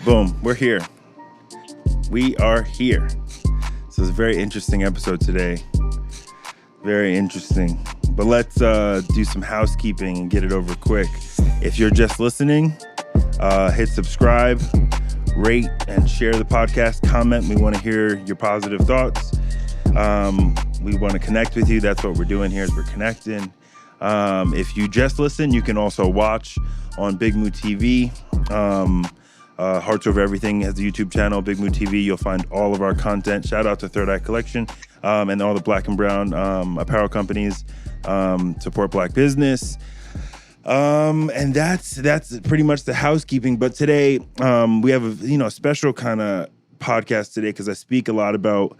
Boom, we're here. We are here. So it's a very interesting episode today. Very interesting. But let's do some housekeeping and get it over quick. If you're just listening, hit subscribe, rate, and share the podcast. Comment. We want to hear your positive thoughts. We want to connect with you. That's what we're doing here is we're connecting. If you just listen, you can also watch on Big Moo TV. Hearts Over Everything has a YouTube channel, Big Moo TV. You'll find all of our content. Shout out to Third Eye Collection and all the black and brown apparel companies support black business. And that's pretty much the housekeeping. But today we have a special kind of podcast today because I speak a lot about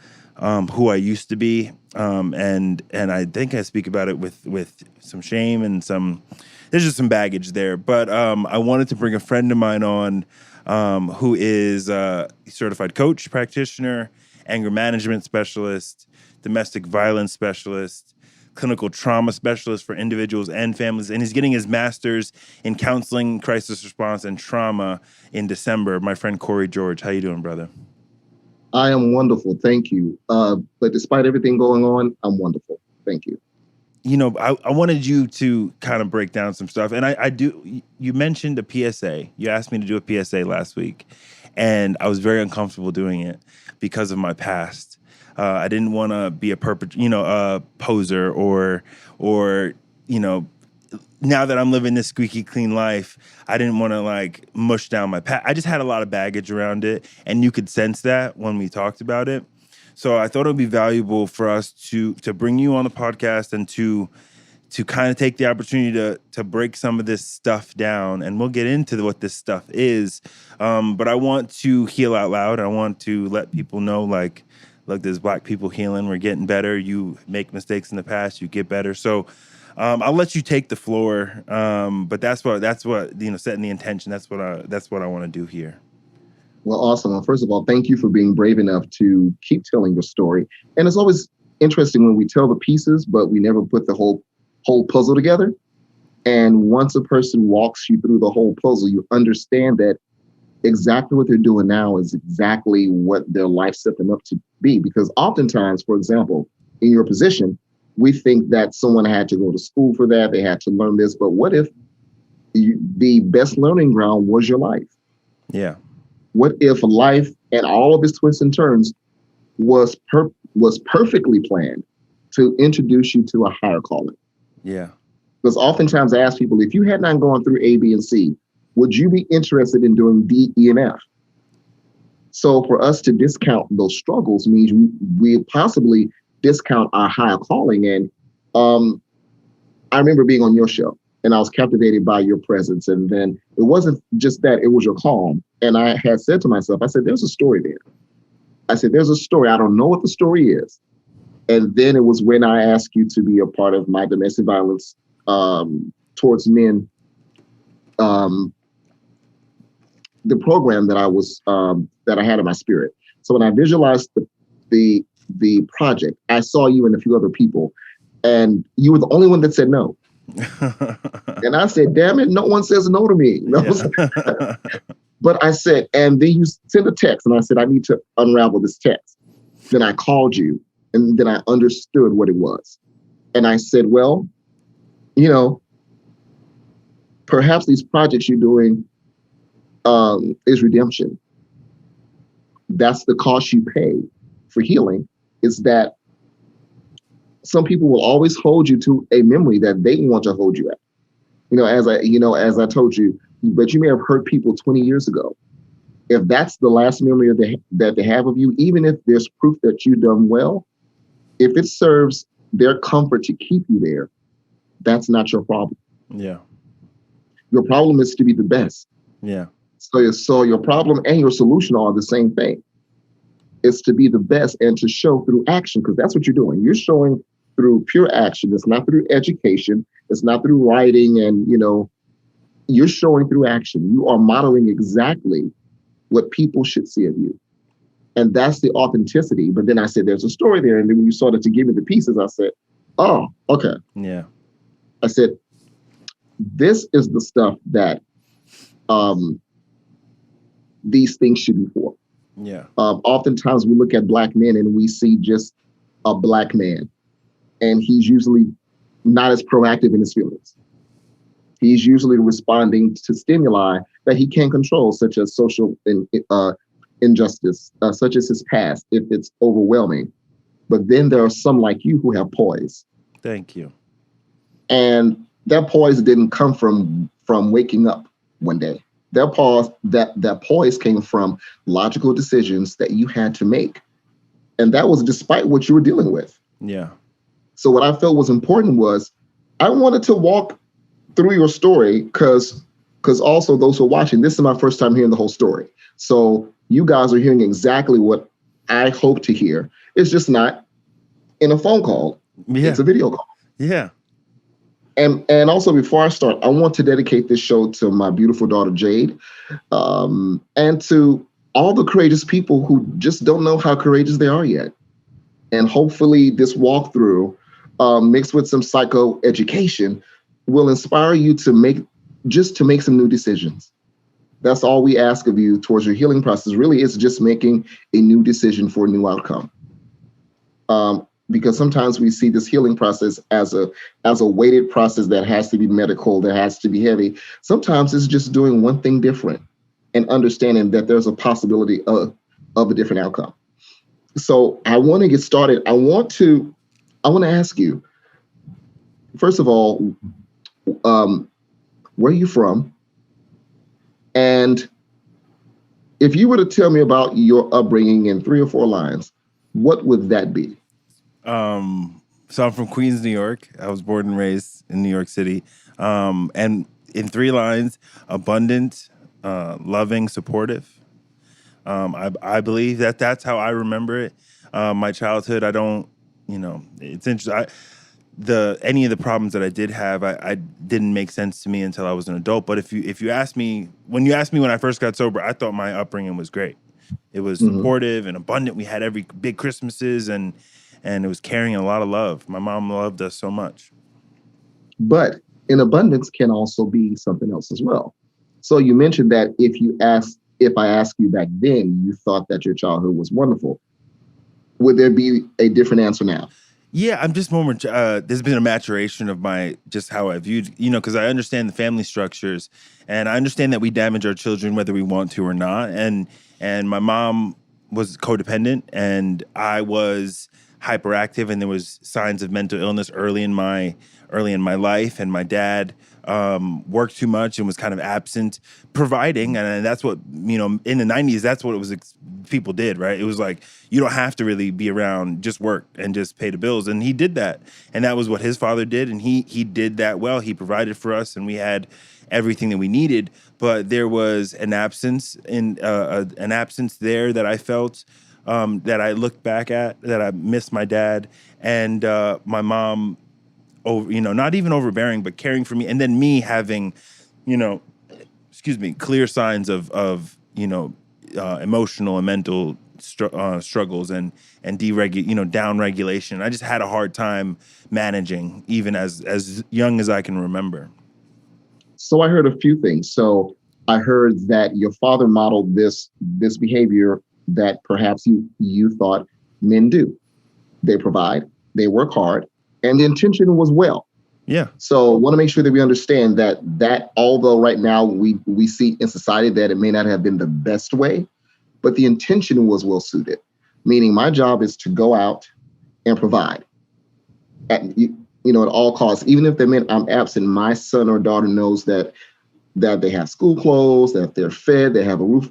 who I used to be, and I think I speak about it with some shame and there's just some baggage there. But I wanted to bring a friend of mine on who is a certified coach, practitioner, anger management specialist, domestic violence specialist, clinical trauma specialist for individuals and families, and he's getting his master's in counseling, crisis response, and trauma in December. My friend Cory George, how you doing, brother? I am wonderful, thank you. But despite everything going on, I'm wonderful. Thank you. I wanted you to kind of break down some stuff. And I do, you mentioned a PSA. You asked me to do a PSA last week. And I was very uncomfortable doing it because of my past. I didn't want to be a poser or now that I'm living this squeaky clean life, I didn't want to mush down my past. I just had a lot of baggage around it. And you could sense that when we talked about it. So I thought it would be valuable for us to bring you on the podcast and to kind of take the opportunity to break some of this stuff down. And we'll get into what this stuff is. But I want to heal out loud. I want to let people know, look, there's black people healing. We're getting better. You make mistakes in the past, you get better. So I'll let you take the floor. But that's what setting the intention. That's what I want to do here. Well, awesome. Well, first of all, thank you for being brave enough to keep telling your story. And it's always interesting when we tell the pieces, but we never put the whole puzzle together. And once a person walks you through the whole puzzle, you understand that exactly what they're doing now is exactly what their life set them up to be. Because oftentimes, for example, in your position, we think that someone had to go to school for that. They had to learn this. But what if the best learning ground was your life? Yeah. What if life and all of its twists and turns was perfectly planned to introduce you to a higher calling? Yeah. Because oftentimes I ask people, if you had not gone through A, B, and C, would you be interested in doing D, E, and F? So for us to discount those struggles means we possibly discount our higher calling. And I remember being on your show and I was captivated by your presence. And then it wasn't just that, it was your calm. And I had said to myself, I said, there's a story there. I said, there's a story. I don't know what the story is. And then it was when I asked you to be a part of my domestic violence towards men, the program that I had in my spirit. So when I visualized the project, I saw you and a few other people, and you were the only one that said no. And I said, damn it, no one says no to me. No. Yeah. But I said, and then you sent a text, and I said, I need to unravel this text. Then I called you, and then I understood what it was. And I said, well, perhaps these projects you're doing is redemption. That's the cost you pay for healing, is that some people will always hold you to a memory that they want to hold you at. As I told you, but you may have hurt people 20 years ago. If that's the last memory that they have of you, even if there's proof that you've done well, if it serves their comfort to keep you there, that's not your problem. Yeah. Your problem is to be the best. Yeah. So your problem and your solution are the same thing. It's to be the best and to show through action, because that's what you're doing. You're showing through pure action. It's not through education. It's not through writing. And, you're showing through action. You are modeling exactly what people should see of you. And that's the authenticity. But then I said, there's a story there. And then when you started to give me the pieces, I said, oh, okay. Yeah. I said, this is the stuff that these things should be for. Yeah. Oftentimes we look at black men and we see just a black man, and he's usually not as proactive in his feelings. He's usually responding to stimuli that he can't control, such as social injustice, such as his past, if it's overwhelming. But then there are some like you who have poise, Thank you. and that poise didn't come from waking up one day. That poise came from logical decisions that you had to make, and that was despite what you were dealing with. Yeah. So what I felt was important was I wanted to walk through your story because also those who are watching, this is my first time hearing the whole story. So you guys are hearing exactly what I hope to hear. It's just not in a phone call. Yeah. It's a video call. Yeah. And also before I start, I want to dedicate this show to my beautiful daughter Jade, and to all the courageous people who just don't know how courageous they are yet. And hopefully, this walkthrough, mixed with some psycho education, will inspire you to make some new decisions. That's all we ask of you towards your healing process. Really, is just making a new decision for a new outcome. Because sometimes we see this healing process as a weighted process that has to be medical, that has to be heavy. Sometimes it's just doing one thing different and understanding that there's a possibility of a different outcome. So I want to get started. I want to ask you, first of all, um, where are you from? And if you were to tell me about your upbringing in 3 or 4 lines, what would that be? So I'm from Queens, New York. I was born and raised in New York City. And in 3 lines: abundant, loving, supportive. I believe that that's how I remember it. My childhood, I don't, it's interesting. Any of the problems that I did have, I didn't make sense to me until I was an adult. But if you ask me, when I first got sober, I thought my upbringing was great. It was Mhm. supportive and abundant. We had every big Christmases, and it was carrying a lot of love. My mom loved us so much. But in abundance can also be something else as well. So you mentioned that if I ask you back then, you thought that your childhood was wonderful. Would there be a different answer now? Yeah, I'm just more. There's been a maturation of my just how I viewed, because I understand the family structures, and I understand that we damage our children whether we want to or not. And my mom was codependent, and I was hyperactive, and there was signs of mental illness early in my life, and my dad worked too much and was kind of absent providing, and that's what in the 90s, that's what it was. People did, right? It was like, you don't have to really be around, just work and just pay the bills, and he did that, and that was what his father did, and he did that well. He provided for us, and we had everything that we needed. But there was an absence there that I felt, that I looked back at, that I missed my dad, and my mom, over, not even overbearing, but caring for me, and then me having, you know, clear signs of emotional and mental struggles, and down regulation. I just had a hard time managing, even as young as I can remember. So I heard a few things. So I heard that your father modeled this behavior that perhaps you thought men do. They provide, they work hard, and the intention was well. Yeah, So I want to make sure that we understand that although right now we see in society that it may not have been the best way, but the intention was well suited. Meaning my job is to go out and provide at all costs. Even if they meant I'm absent, my son or daughter knows that they have school clothes, that they're fed, they have a roof,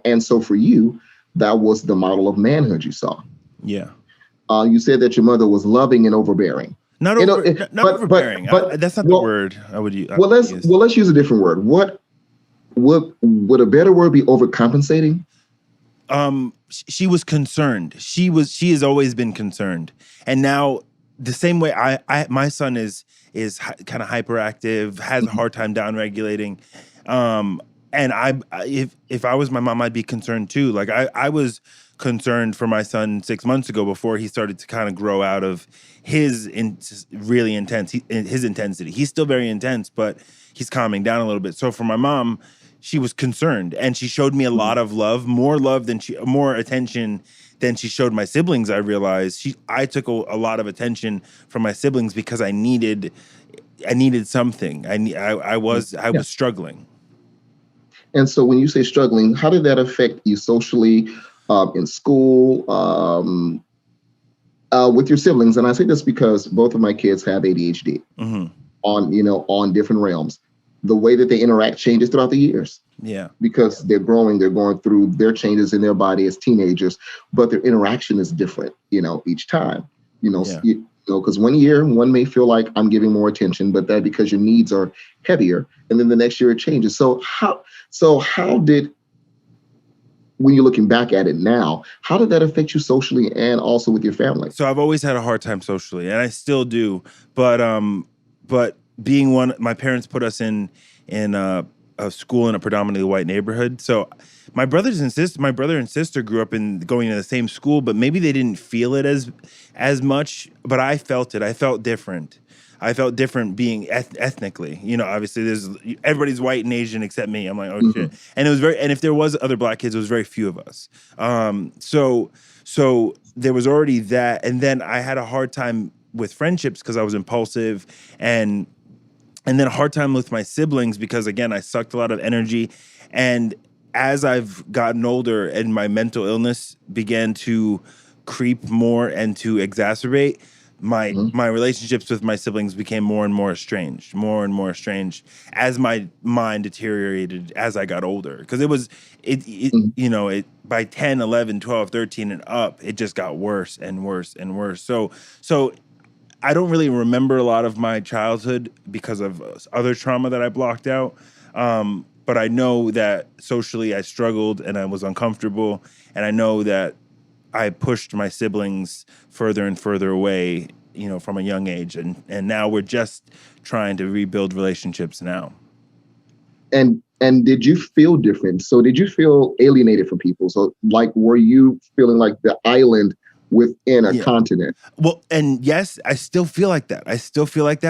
and so for you, that was the model of manhood you saw. yeah. You said that your mother was loving and overbearing. Not You know, over, it, not overbearing. but That's not the well, word I would use. well, let's use a different word. What would a better word be? Overcompensating? She was concerned. She has always been concerned, and now the same way my son is kind of hyperactive, has a Mhm. hard time down regulating. And if I was my mom, I'd be concerned too. Like I was concerned for my son 6 months ago, before he started to kind of grow out of really intense his intensity. He's still very intense, but he's calming down a little bit. So for my mom, she was concerned, and she showed me a lot of love, more attention than she showed my siblings. I realized I took a lot of attention from my siblings because I needed something. I was Yeah. struggling. And so when you say struggling, how did that affect you socially, in school, with your siblings? And I say this because both of my kids have ADHD Mm-hmm. on different realms. The way that they interact changes throughout the years Yeah. because they're growing, they're going through their changes in their body as teenagers, but their interaction is different, each time. Yeah. Because one year one may feel like I'm giving more attention, but that because your needs are heavier, and then the next year it changes. So how did, when you're looking back at it now, how did that affect you socially and also with your family? So I've always had a hard time socially, and I still do. But being my parents put us in a school in a predominantly white neighborhood. So my brother and sister grew up in going to the same school, but maybe they didn't feel it as much. But I felt it. I felt different. I felt different being ethnically. Obviously, everybody's white and Asian except me. I'm like, oh Mm-hmm. shit. And if there was other black kids, it was very few of us. So there was already that, and then I had a hard time with friendships because I was impulsive, and then a hard time with my siblings because, again, I sucked a lot of energy. And as I've gotten older and my mental illness began to creep more and to exacerbate, my relationships with my siblings became more and more estranged as my mind deteriorated as I got older. Because it by 10, 11, 12, 13 and up, it just got worse and worse and worse. So I don't really remember a lot of my childhood because of other trauma that I blocked out. But I know that socially I struggled and I was uncomfortable. And I know that I pushed my siblings further and further away, from a young age. And now we're just trying to rebuild relationships now. And did you feel different? So did you feel alienated from people? So like, were you feeling like the island within a continent? Well, and yes, I still feel like that.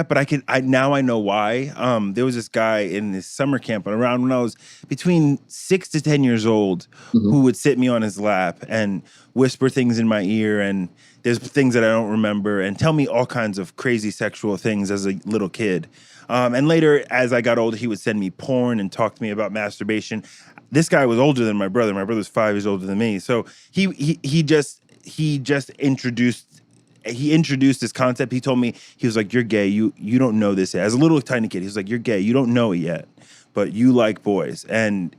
But I know why. There was this guy in this summer camp around when I was between 6 to 10 years old Mm-hmm. who would sit me on his lap and whisper things in my ear, and there's things that I don't remember, and tell me all kinds of crazy sexual things as a little kid. And later, as I got older, he would send me porn and talk to me about masturbation. This guy was older than my brother. My brother's 5 years older than me. So he just introduced this concept. He told me, he was like, "You're gay. You don't know this yet." As a little tiny kid, he was like, "You're gay. You don't know it yet, but you like boys." And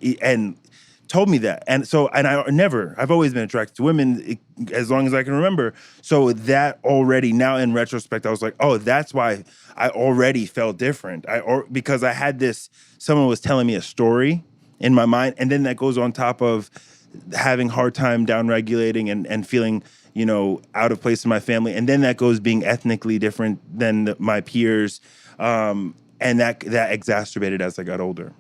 told me that. And so, I've always been attracted to women as long as I can remember. So that already, now in retrospect, I was like, oh, that's why I already felt different. Because I had someone was telling me a story in my mind, and then that goes on top of having hard time down regulating and feeling, out of place in my family. And then that goes being ethnically different than my peers. And that exacerbated as I got older.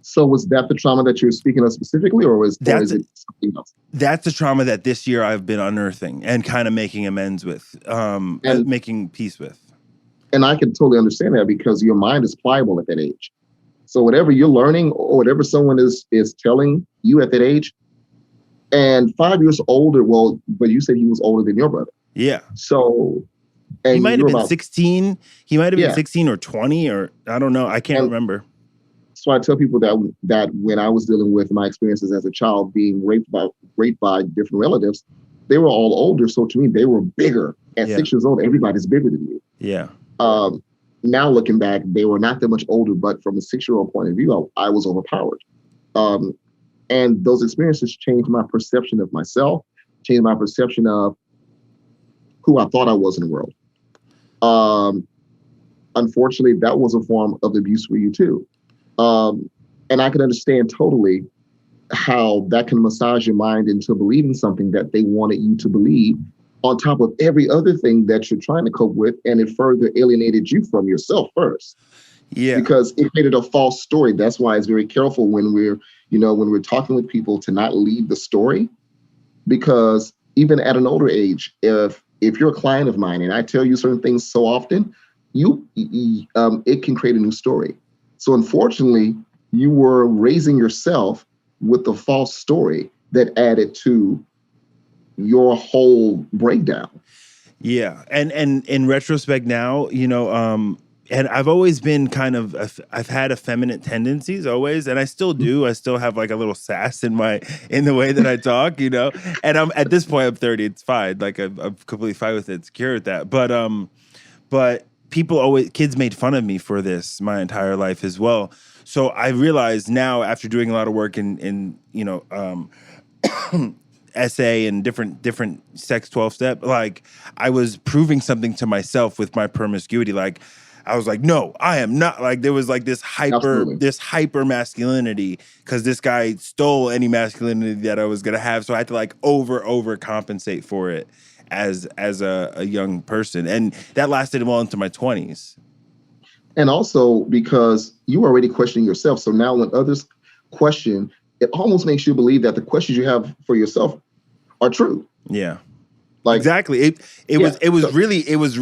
So was that the trauma that you're speaking of specifically, or is it something else? That's the trauma that this year I've been unearthing and kind of making amends with, making peace with. And I can totally understand that because your mind is pliable at that age. So whatever you're learning or whatever someone is telling you at that age, and 5 years older, well, but you said he was older than your brother. Yeah. So, and he might have been 16. He might have been 16 or 20, or I don't know. I can't remember. So I tell people that when I was dealing with my experiences as a child being raped by different relatives, they were all older. So to me, they were bigger. At 6 years old, everybody's bigger than you. Yeah. Now looking back, they were not that much older, but from a 6-year-old point of view, I was overpowered. And those experiences changed my perception of myself, changed my perception of who I thought I was in the world. Unfortunately, that was a form of abuse for you too. And I can understand totally how that can massage your mind into believing something that they wanted you to believe on top of every other thing that you're trying to cope with. And it further alienated you from yourself first. Yeah. Because it created a false story. That's why it's very careful when we're talking with people to not leave the story. Because even at an older age, if you're a client of mine and I tell you certain things so often, it can create a new story. So unfortunately, You were raising yourself with the false story that added to your whole breakdown. Yeah, and in retrospect now, and I've always been kind of I've had effeminate tendencies always, and I still do. I still have like a little sass in the way that I talk. And I'm at this point I'm 30. It's fine. Like I'm completely fine with it, secure with that. But kids made fun of me for this my entire life as well. So I realize now after doing a lot of work in essay and different sex 12 step, like I was proving something to myself with my promiscuity. Like I was like, no, I am not. Like there was like Absolutely. this hyper masculinity because this guy stole any masculinity that I was gonna have. So I had to like over compensate for it as a young person. And that lasted well into my 20s. And also because you are already questioning yourself. So now when others question, it almost makes you believe that the questions you have for yourself are true. Yeah. Like, Exactly. It yeah. was it was So,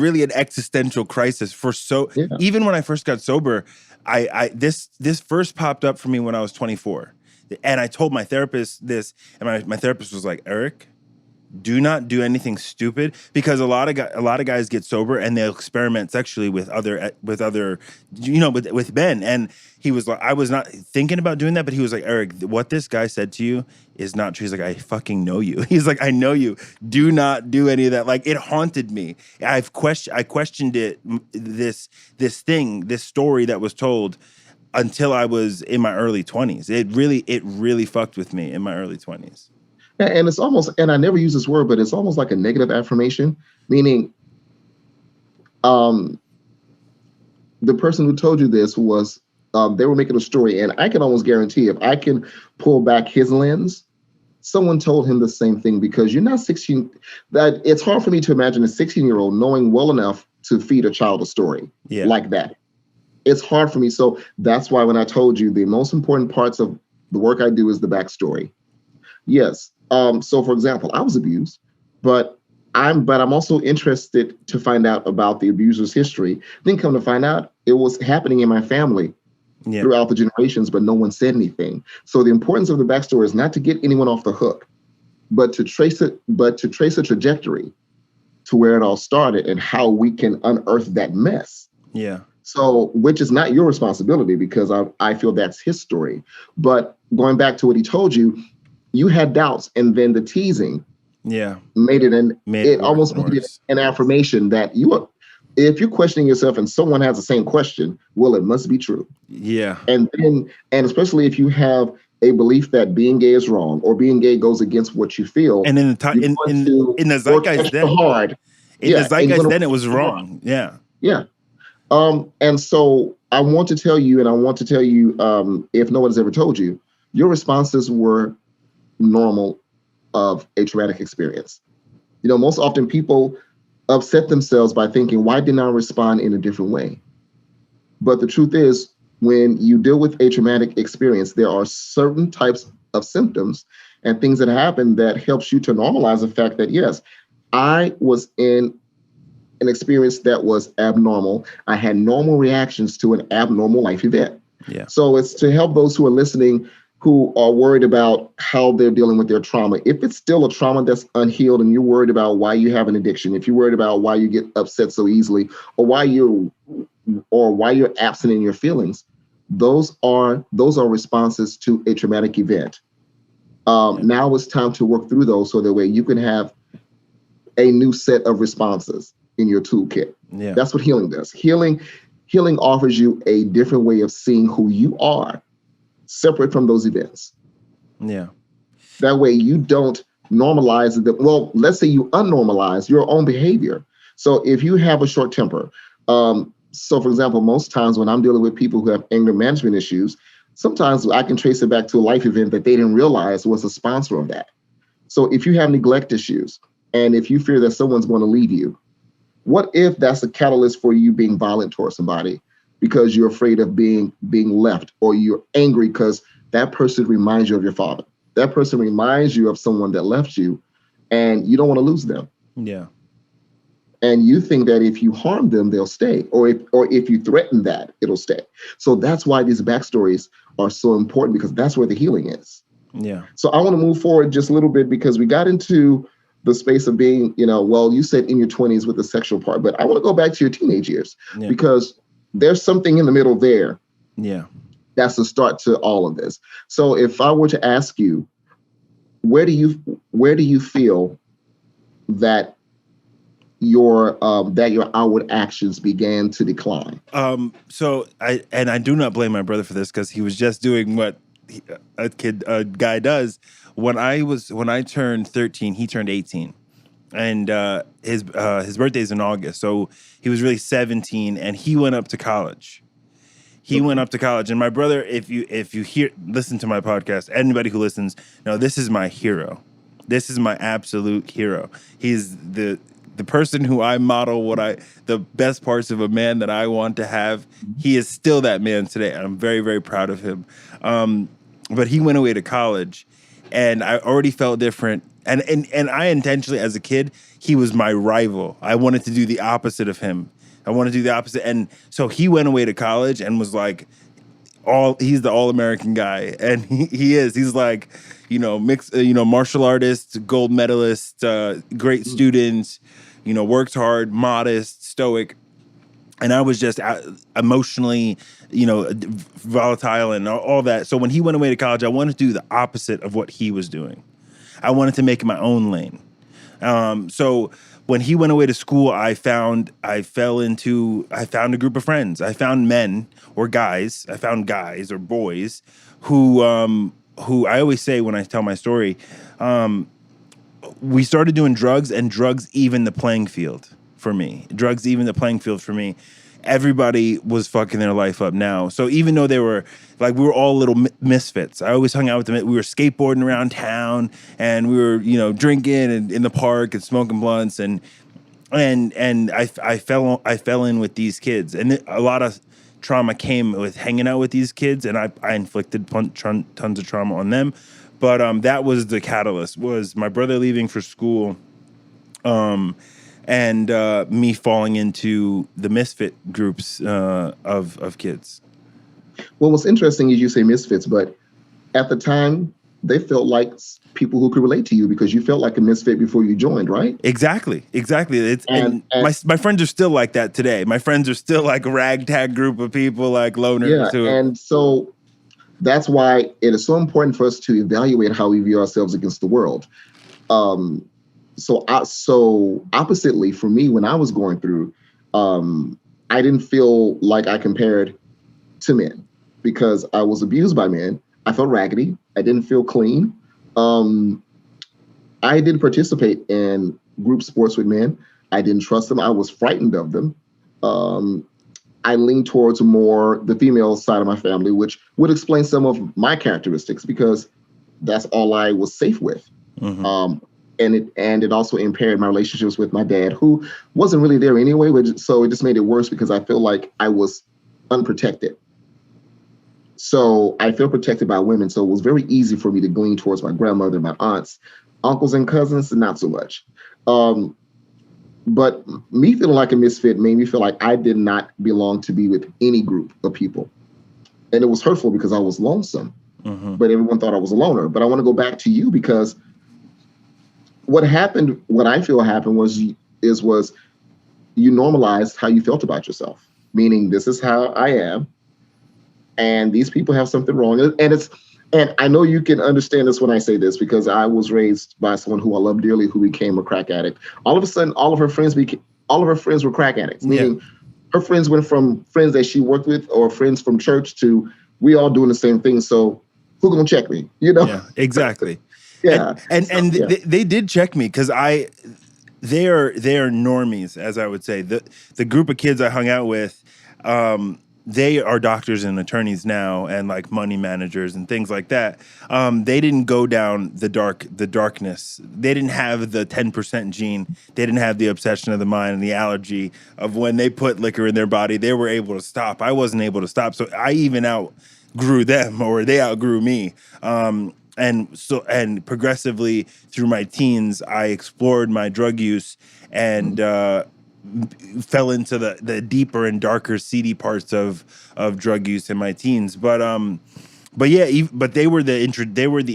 really an existential crisis for yeah. even when I first got sober, I this first popped up for me when I was 24. And I told my therapist this, and my therapist was like, Eric, do not do anything stupid, because a lot of guys get sober and they'll experiment sexually with other with men. And he was like, I was not thinking about doing that, but he was like, Eric, what this guy said to you is not true. He's like, I fucking know you. He's like, I know you. Do not do any of that. Like, it haunted me. I questioned it, this story that was told, until I was in my early 20s. It really fucked with me in my early 20s. And it's almost, and I never use this word, but it's almost like a negative affirmation, meaning um, the person who told you this was, they were making a story. And I can almost guarantee if I can pull back his lens, someone told him the same thing, because you're not 16. That it's hard for me to imagine a 16-year-old knowing well enough to feed a child a story Yeah. like that. It's hard for me. So that's why when I told you the most important parts of the work I do is the backstory. Yes. So for example, I was abused, but I'm also interested to find out about the abuser's history. Then come to find out it was happening in my family Yeah. throughout the generations, but no one said anything. So the importance of the backstory is not to get anyone off the hook, but to trace a trajectory to where it all started and how we can unearth that mess. Yeah. So, which is not your responsibility, because I feel that's his story. But going back to what he told you, you had doubts, and then the teasing Yeah. made it it almost made it worse. an affirmation that you are, if you're questioning yourself and someone has the same question, well, it must be true. Yeah. And especially if you have a belief that being gay is wrong or being gay goes against what you feel, And in the you're time going to in the work zeitgeist extra then, hard. in the Yeah, and you're zeitgeist going to then, it work was extra hard. wrong. Yeah. Yeah. And so I want to tell you, if no one has ever told you, your responses were normal of a traumatic experience. Most often people upset themselves by thinking, why didn't I respond in a different way? But the truth is, when you deal with a traumatic experience, there are certain types of symptoms and things that happen that helps you to normalize the fact that, yes, I was in an experience that was abnormal. I had normal reactions to an abnormal life event. Yeah. So it's to help those who are listening who are worried about how they're dealing with their trauma. If it's still a trauma that's unhealed and you're worried about why you have an addiction, if you're worried about why you get upset so easily, or why you're absent in your feelings, those are responses to a traumatic event. Now it's time to work through those so that way you can have a new set of responses in your toolkit. Yeah. That's what healing does. Healing offers you a different way of seeing who you are, separate from those events. Yeah. That way you don't normalize the, well, let's say you unnormalize your own behavior. So if you have a short temper, so for example, most times when I'm dealing with people who have anger management issues, sometimes I can trace it back to a life event that they didn't realize was a sponsor of that. So if you have neglect issues, and if you fear that someone's going to leave you, what if that's a catalyst for you being violent towards somebody because you're afraid of being left, or you're angry because that person reminds you of your father? That person reminds you of someone that left you, and you don't want to lose them. Yeah. And you think that if you harm them, they'll stay, or if you threaten that, it'll stay. So that's why these backstories are so important because that's where the healing is. Yeah. So I want to move forward just a little bit because we got into the space of being, well, you said in your 20s with the sexual part, but I want to go back to your teenage years Yeah. because there's something in the middle there. Yeah. That's the start to all of this. So if I were to ask you, where do you feel that your outward actions began to decline? So I do not blame my brother for this because he was just doing what a guy does. When I turned 13, he turned 18, and his birthday's in August, so he was really 17, and he went up to college. He went Okay. up to college, and my brother, if you listen to my podcast, anybody who listens, this is my hero. This is my absolute hero. He's the person who I model the best parts of a man that I want to have. He is still that man today. I'm very, very proud of him. But he went away to college, and I already felt different. And I intentionally, as a kid, he was my rival. I wanted to do the opposite of him. I want to do the opposite. And so he went away to college and was like, he's the all-American guy. And he is. He's like, mixed, martial artist, gold medalist, great student, works hard, modest, stoic. And I was just emotionally, volatile and all that. So when he went away to college, I wanted to do the opposite of what he was doing. I wanted to make my own lane. So when he went away to school, I found a group of friends. I found men or guys. I found guys or boys who I always say when I tell my story, we started doing drugs, and drugs even the playing field for me. Drugs even the playing field for me. Everybody was fucking their life up now. So even though we were all little misfits. I always hung out with them. We were skateboarding around town, and we were, drinking and in the park and smoking blunts, and I fell in with these kids, and a lot of trauma came with hanging out with these kids, and I inflicted tons of trauma on them. But that was the catalyst, was my brother leaving for school, and me falling into the misfit groups of kids. Well, what's interesting is you say misfits, but at the time, they felt like people who could relate to you because you felt like a misfit before you joined, right? Exactly. And And my friends are still like that today. My friends are still like a ragtag group of people, like loners yeah, who. and so that's why it is so important for us to evaluate how we view ourselves against the world. So oppositely for me, when I was going through, I didn't feel like I compared to men because I was abused by men. I felt raggedy. I didn't feel clean. I didn't participate in group sports with men. I didn't trust them. I was frightened of them. I leaned towards more the female side of my family, which would explain some of my characteristics because that's all I was safe with. Mm-hmm. And it also impaired my relationships with my dad, who wasn't really there anyway. So it just made it worse because I feel like I was unprotected. So I feel protected by women. So it was very easy for me to glean towards my grandmother, my aunts, uncles, and cousins, and not so much. But me feeling like a misfit made me feel like I did not belong to be with any group of people. And it was hurtful because I was lonesome, but everyone thought I was a loner. But I want to go back to you because what I feel happened was you normalized how you felt about yourself, meaning this is how I am. And these people have something wrong. And I know you can understand this when I say this because I was raised by someone who I love dearly who became a crack addict. All of a sudden, all of her friends were crack addicts, meaning her friends went from friends that she worked with or friends from church to we all doing the same thing. So who gonna check me? Yeah, exactly. Yeah. They did check me because they are normies, as I would say. The group of kids I hung out with, they are doctors and attorneys now, and like money managers and things like that. They didn't go down the darkness. They didn't have the 10% gene. They didn't have the obsession of the mind and the allergy of when they put liquor in their body. They were able to stop. I wasn't able to stop. So I even outgrew them, or they outgrew me. And progressively through my teens, I explored my drug use and fell into the deeper and darker, seedy parts of drug use in my teens. But But yeah, but they were the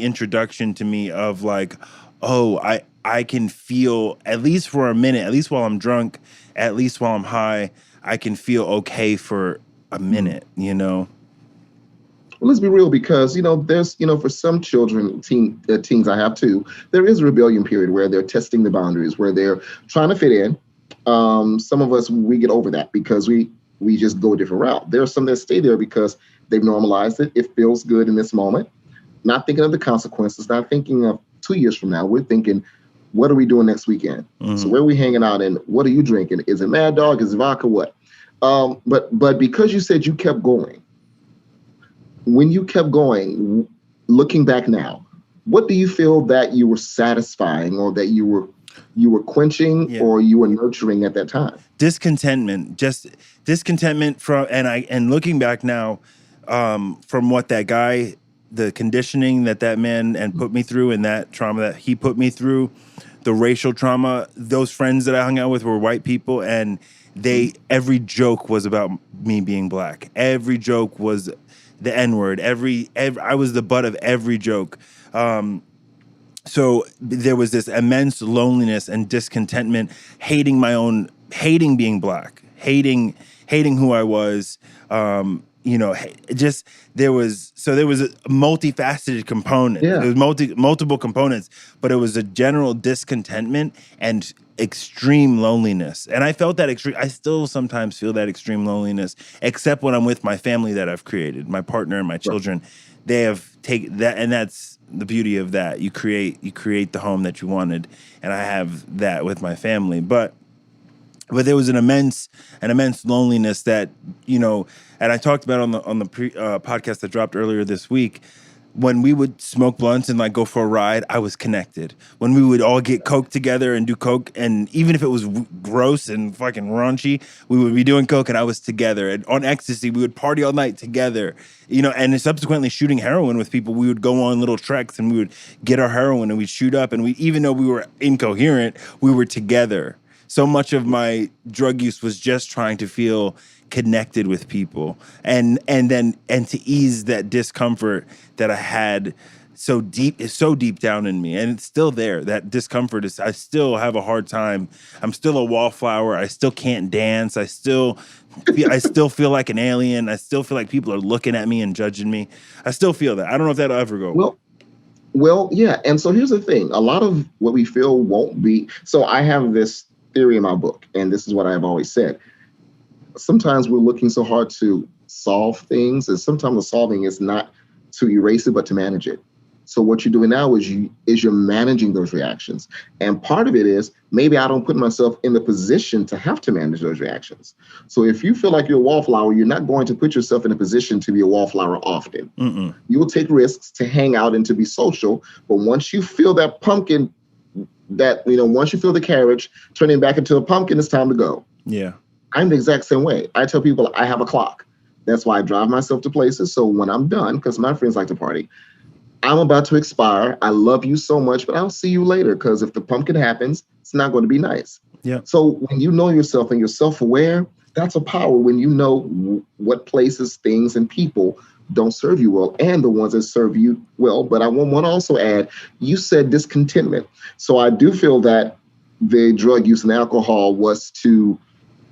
introduction to me of like, oh, I can feel, at least for a minute, at least while I'm drunk, at least while I'm high, I can feel okay for a minute, you know. Well, let's be real, because there's for some children, teens I have too, there is a rebellion period where they're testing the boundaries, where they're trying to fit in. Some of us, we get over that because we just go a different route. There are some that stay there because they've normalized it. It feels good in this moment, not thinking of the consequences, not thinking of 2 years from now. We're thinking, what are we doing next weekend? So where are we hanging out, and what are you drinking? Is it Mad Dog? Is it vodka? What? But because you said you kept going, when you kept going, looking back now, what do you feel that you were satisfying, or that you were quenching, or you were nurturing at that time? Discontentment, just discontentment from, and looking back now, from what that guy, the conditioning that man and put me through, and that trauma that he put me through, the racial trauma. Those friends that I hung out with were white people, and every joke was about me being black. Every joke was the N-word. Every I was the butt of every joke. So there was this immense loneliness and discontentment, hating being black, hating who I was. Just there was a multifaceted component. Yeah. There was multiple components, but it was a general discontentment and extreme loneliness. And I felt that extreme. I still sometimes feel that extreme loneliness, except when I'm with my family that I've created, my partner and my children. They have taken that, and that's the beauty of that. You create the home that you wanted, and I have that with my family. But there was an immense loneliness that, and I talked about on the podcast that dropped earlier this week. When we would smoke blunts and like go for a ride, I was connected. When we would all get coke together and do coke, and even if it was gross and fucking raunchy, we would be doing coke and I was together. And on ecstasy, we would party all night together, and subsequently shooting heroin with people. We would go on little treks and we would get our heroin and we'd shoot up. And even though we were incoherent, we were together. So much of my drug use was just trying to feel connected with people, and to ease that discomfort that I had so deep down in me, and it's still there. That discomfort I still have a hard time. I'm still a wallflower. I still can't dance. I still feel like an alien. I still feel like people are looking at me and judging me. I still feel that. I don't know if that'll ever go. Well, yeah. And so here's the thing. A lot of what we feel won't be. So I have this theory in my book, and this is what I've always said. Sometimes we're looking so hard to solve things, and sometimes the solving is not to erase it, but to manage it. So what you're doing now is you're managing those reactions. And part of it is, maybe I don't put myself in the position to have to manage those reactions. So if you feel like you're a wallflower, you're not going to put yourself in a position to be a wallflower often. You will take risks to hang out and to be social. But once you feel that pumpkin, once you feel the carriage turning back into a pumpkin, it's time to go. Yeah. I'm the exact same way. I tell people I have a clock. That's why I drive myself to places. So when I'm done, because my friends like to party, I'm about to expire. I love you so much, but I'll see you later, because if the pumpkin happens, it's not going to be nice. Yeah. So when you know yourself and you're self-aware, that's a power, when you know what places, things, and people don't serve you well, and the ones that serve you well. But I want to also add, you said discontentment. So I do feel that the drug use and alcohol was to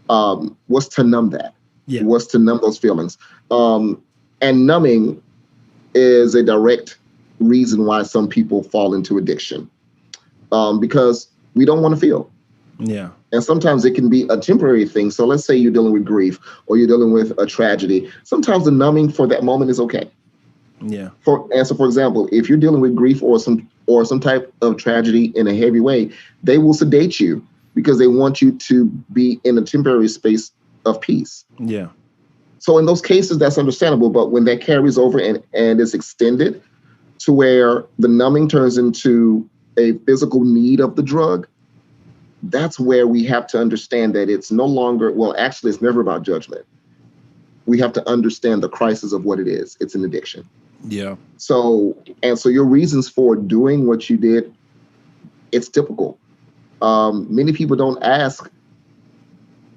numb that, was to numb those feelings. And numbing is a direct reason why some people fall into addiction, because we don't want to feel. Yeah. And sometimes it can be a temporary thing. So let's say you're dealing with grief, or you're dealing with a tragedy. Sometimes the numbing for that moment is okay. Yeah. For example, if you're dealing with grief or some type of tragedy in a heavy way, they will sedate you because they want you to be in a temporary space of peace. Yeah. So in those cases, that's understandable. But when that carries over and is extended to where the numbing turns into a physical need of the drug, that's where we have to understand that it's no longer, well, actually, it's never about judgment. We have to understand the crisis of what it is. It's an addiction. Yeah. So your reasons for doing what you did, it's typical. Many people don't ask,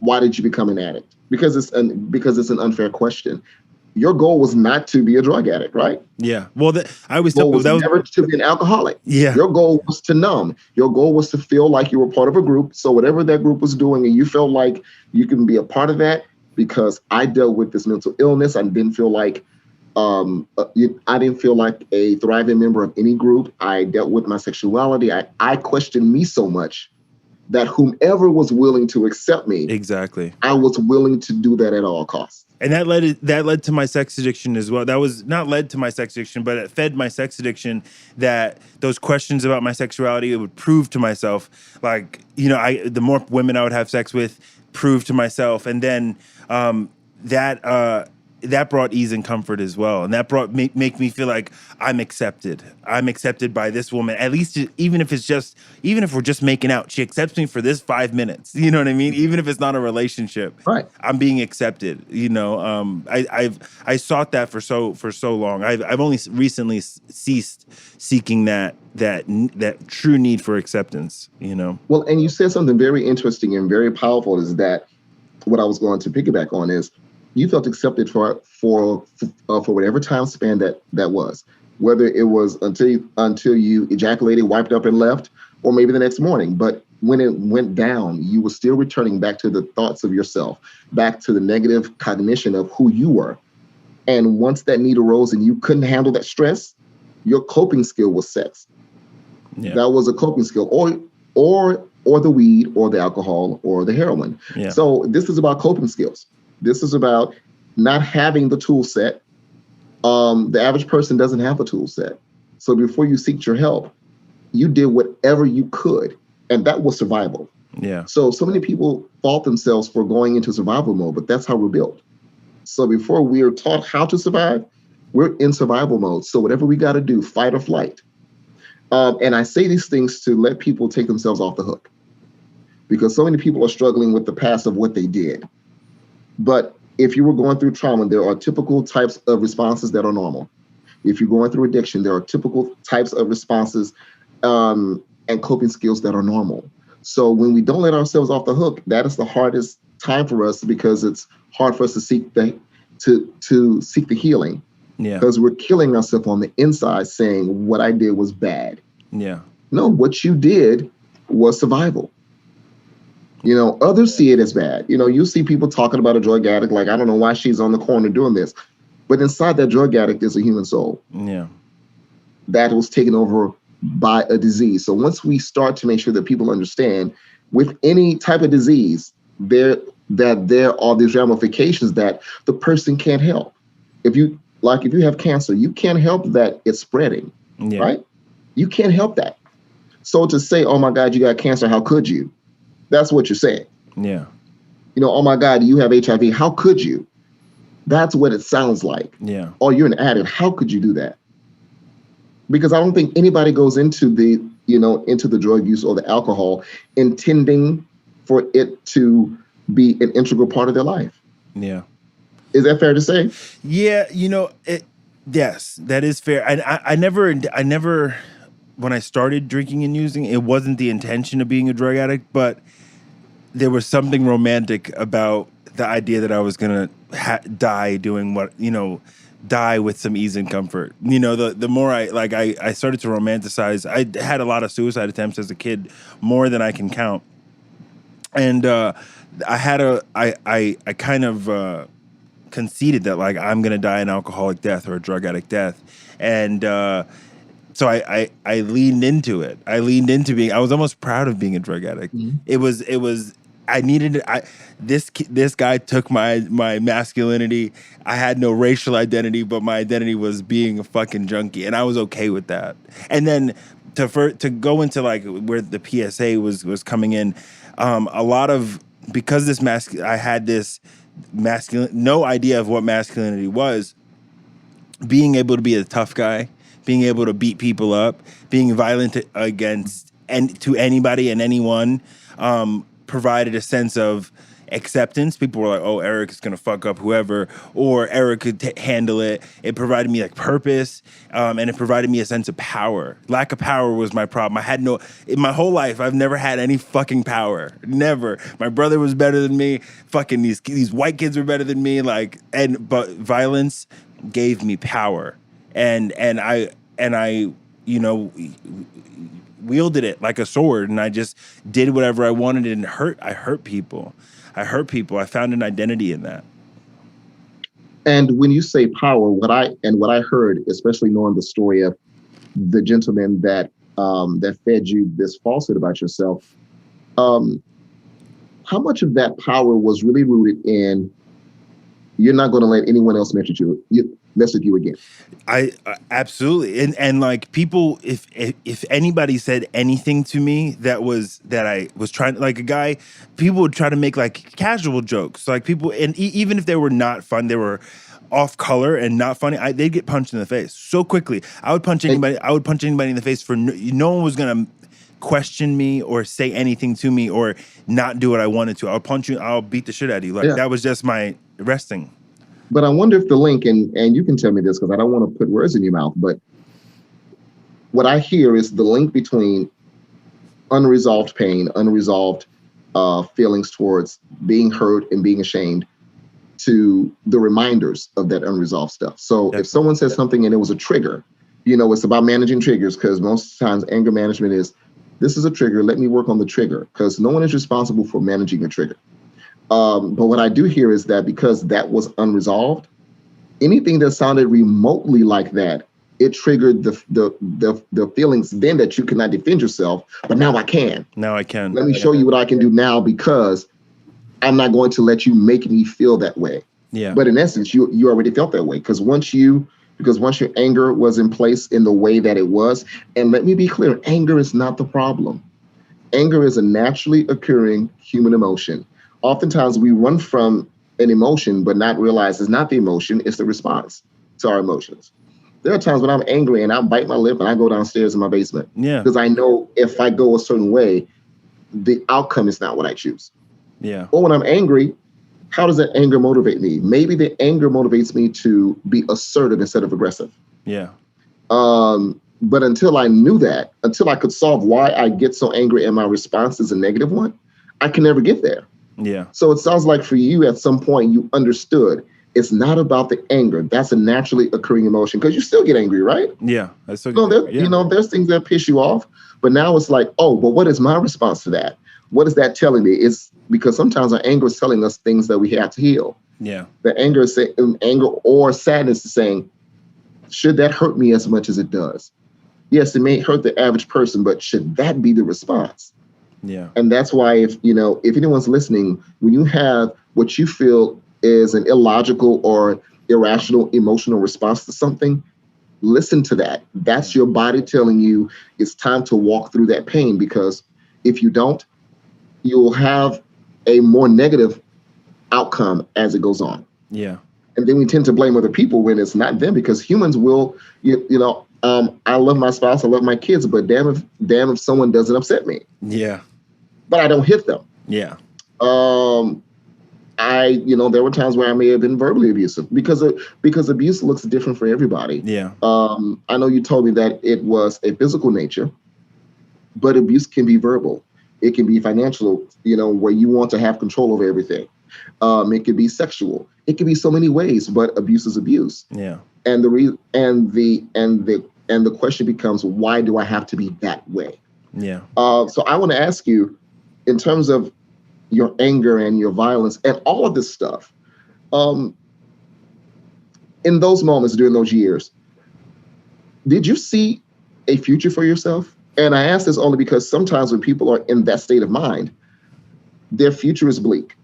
why did you become an addict? Because it's an unfair question. Your goal was not to be a drug addict, right? Yeah. Well, I always tell Goal people was that was never to be an alcoholic. yeah. Your goal was to numb. Your goal was to feel like you were part of a group. So whatever that group was doing, and you felt like you can be a part of that, because I dealt with this mental illness. I didn't feel like I didn't feel like a thriving member of any group. I dealt with my sexuality. I questioned me so much that whomever was willing to accept me, Exactly. I was willing to do that at all costs. And that led to my sex addiction as well. That was not led to my sex addiction, but it fed my sex addiction. That those questions about my sexuality, it would prove to myself, like, the more women I would have sex with, prove to myself, and then that that brought ease and comfort as well, and that brought make me feel like I'm accepted. I'm accepted by this woman, at least, even if we're just making out, she accepts me for this 5 minutes. You know what I mean? Even if it's not a relationship, Right. I'm being accepted. I sought that for so long. I've only recently ceased seeking that true need for acceptance. Well, and you said something very interesting and very powerful, is that what I was going to piggyback on is you felt accepted for whatever time span that was, whether it was until you ejaculated, wiped up, and left, or maybe the next morning. But when it went down, you were still returning back to the thoughts of yourself, back to the negative cognition of who you were. And once that need arose and you couldn't handle that stress, your coping skill was sex. Yeah. That was a coping skill, or the weed, or the alcohol, or the heroin. Yeah. So this is about coping skills. This is about not having the tool set. The average person doesn't have a tool set. So before you seeked your help, you did whatever you could, and that was survival. Yeah. So many people fault themselves for going into survival mode, but that's how we're built. So before we are taught how to survive, we're in survival mode. So whatever we got to do, fight or flight. And I say these things to let people take themselves off the hook, because so many people are struggling with the past of what they did. But if you were going through trauma, there are typical types of responses that are normal. If you're going through addiction, there are typical types of responses and coping skills that are normal. So when we don't let ourselves off the hook, that is the hardest time for us, because it's hard for us to seek the healing. Yeah. Because we're killing ourselves on the inside, saying what I did was bad. Yeah. No, what you did was survival. Others see it as bad. You see people talking about a drug addict like, I don't know why she's on the corner doing this. But inside that drug addict is a human soul. Yeah. That was taken over by a disease. So once we start to make sure that people understand, with any type of disease, there are these ramifications that the person can't help. If you have cancer, you can't help that it's spreading, Yeah. right? You can't help that. So to say, oh my God, you got cancer, how could you? That's what you're saying. Yeah. Oh my God, you have HIV, how could you? That's what it sounds like. Yeah. Or you're an addict, how could you do that? Because I don't think anybody goes into the drug use or the alcohol intending for it to be an integral part of their life. Yeah. Is that fair to say? Yeah, yes, that is fair. I never, when I started drinking and using, it wasn't the intention of being a drug addict, but there was something romantic about the idea that I was gonna die doing die with some ease and comfort. The more I started to romanticize. I had a lot of suicide attempts as a kid, more than I can count, and I kind of conceded that, like, I'm gonna die an alcoholic death or a drug addict death, and so I leaned into it. I leaned into being. I was almost proud of being a drug addict. Mm-hmm. It was. I needed. This guy took my masculinity. I had no racial identity, but my identity was being a fucking junkie, and I was okay with that. And then to go into like where the PSA was coming in, a lot of, because I had this masculine, no idea of what masculinity was. Being able to be a tough guy, being able to beat people up, being violent against and to anybody and anyone, provided a sense of acceptance. People were like, "Oh, Eric is gonna fuck up whoever," or Eric could handle it. It provided me like purpose, and it provided me a sense of power. Lack of power was my problem. I had no in my whole life. I've never had any fucking power. Never. My brother was better than me. Fucking these white kids were better than me. Like, but violence gave me power, and I you know wielded it like a sword, and I just did whatever I wanted and I hurt people. I found an identity in that. And when you say power, what I heard, especially knowing the story of the gentleman that fed you this falsehood about yourself, um, how much of that power was really rooted in you're not going to let anyone else mess with you again? I absolutely, and like people, if anybody said anything to me that I was trying, like a guy, people would try to make like casual jokes, like people, and even if they were not fun, they were off color and not funny, they'd get punched in the face so quickly. I would punch anybody. I would punch anybody in the face for no one was gonna question me or say anything to me or not do what I wanted to. I'll punch you. I'll beat the shit out of you. Like Yeah. that was just my resting. But I wonder if the link, and you can tell me this because I don't want to put words in your mouth, but what I hear is the link between unresolved pain, unresolved feelings towards being hurt and being ashamed to the reminders of that unresolved stuff. So if someone says something and it was a trigger, it's about managing triggers, because most times anger management is, this is a trigger, let me work on the trigger, because no one is responsible for managing a trigger. But what I do hear is that because that was unresolved, anything that sounded remotely like that, it triggered the feelings then that you cannot defend yourself, but now I can. Now I can. Let me show you what I can do now, because I'm not going to let you make me feel that way. Yeah. But in essence, you already felt that way, because once your anger was in place in the way that it was, and let me be clear, anger is not the problem. Anger is a naturally occurring human emotion. Oftentimes we run from an emotion, but not realize it's not the emotion, it's the response to our emotions. There are times when I'm angry and I bite my lip and I go downstairs in my basement. Yeah. Because I know if I go a certain way, the outcome is not what I choose. Yeah. Or when I'm angry, how does that anger motivate me? Maybe the anger motivates me to be assertive instead of aggressive. Yeah. But until I knew that, until I could solve why I get so angry and my response is a negative one, I can never get there. Yeah. So it sounds like for you at some point you understood it's not about the anger. That's a naturally occurring emotion, because you still get angry, right? Yeah. There's things that piss you off, but now it's like, oh, but what is my response to that? What is that telling me? It's because sometimes our anger is telling us things that we have to heal. Yeah. The anger or sadness is saying, should that hurt me as much as it does? Yes, it may hurt the average person, but should that be the response? Yeah. And that's why if anyone's listening, when you have what you feel is an illogical or irrational emotional response to something, listen to that. That's your body telling you it's time to walk through that pain, because if you don't, you'll have a more negative outcome as it goes on. Yeah. And then we tend to blame other people when it's not them, because humans will, I love my spouse, I love my kids, but damn if someone doesn't upset me. Yeah. But I don't hit them. Yeah. There were times where I may have been verbally abusive, because abuse looks different for everybody. Yeah. I know you told me that it was a physical nature, but abuse can be verbal. It can be financial, where you want to have control over everything. It could be sexual. It could be so many ways, but abuse is abuse. Yeah. And the question becomes, why do I have to be that way? Yeah. So I want to ask you, in terms of your anger and your violence and all of this stuff, in those moments during those years, did you see a future for yourself? And I ask this only because sometimes when people are in that state of mind, their future is bleak.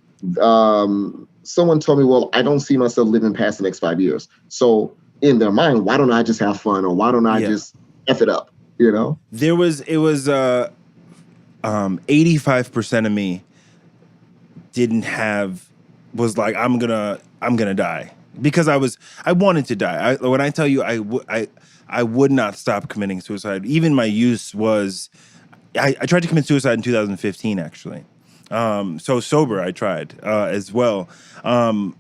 Someone told me, well, I don't see myself living past the next 5 years. So in their mind, why don't I just have fun, or why don't I just F it up? It was 85% of me was like, I'm gonna die, because I wanted to die. When I tell you I would not stop committing suicide. Even my use was, I tried to commit suicide in 2015, actually. So sober, I tried as well. And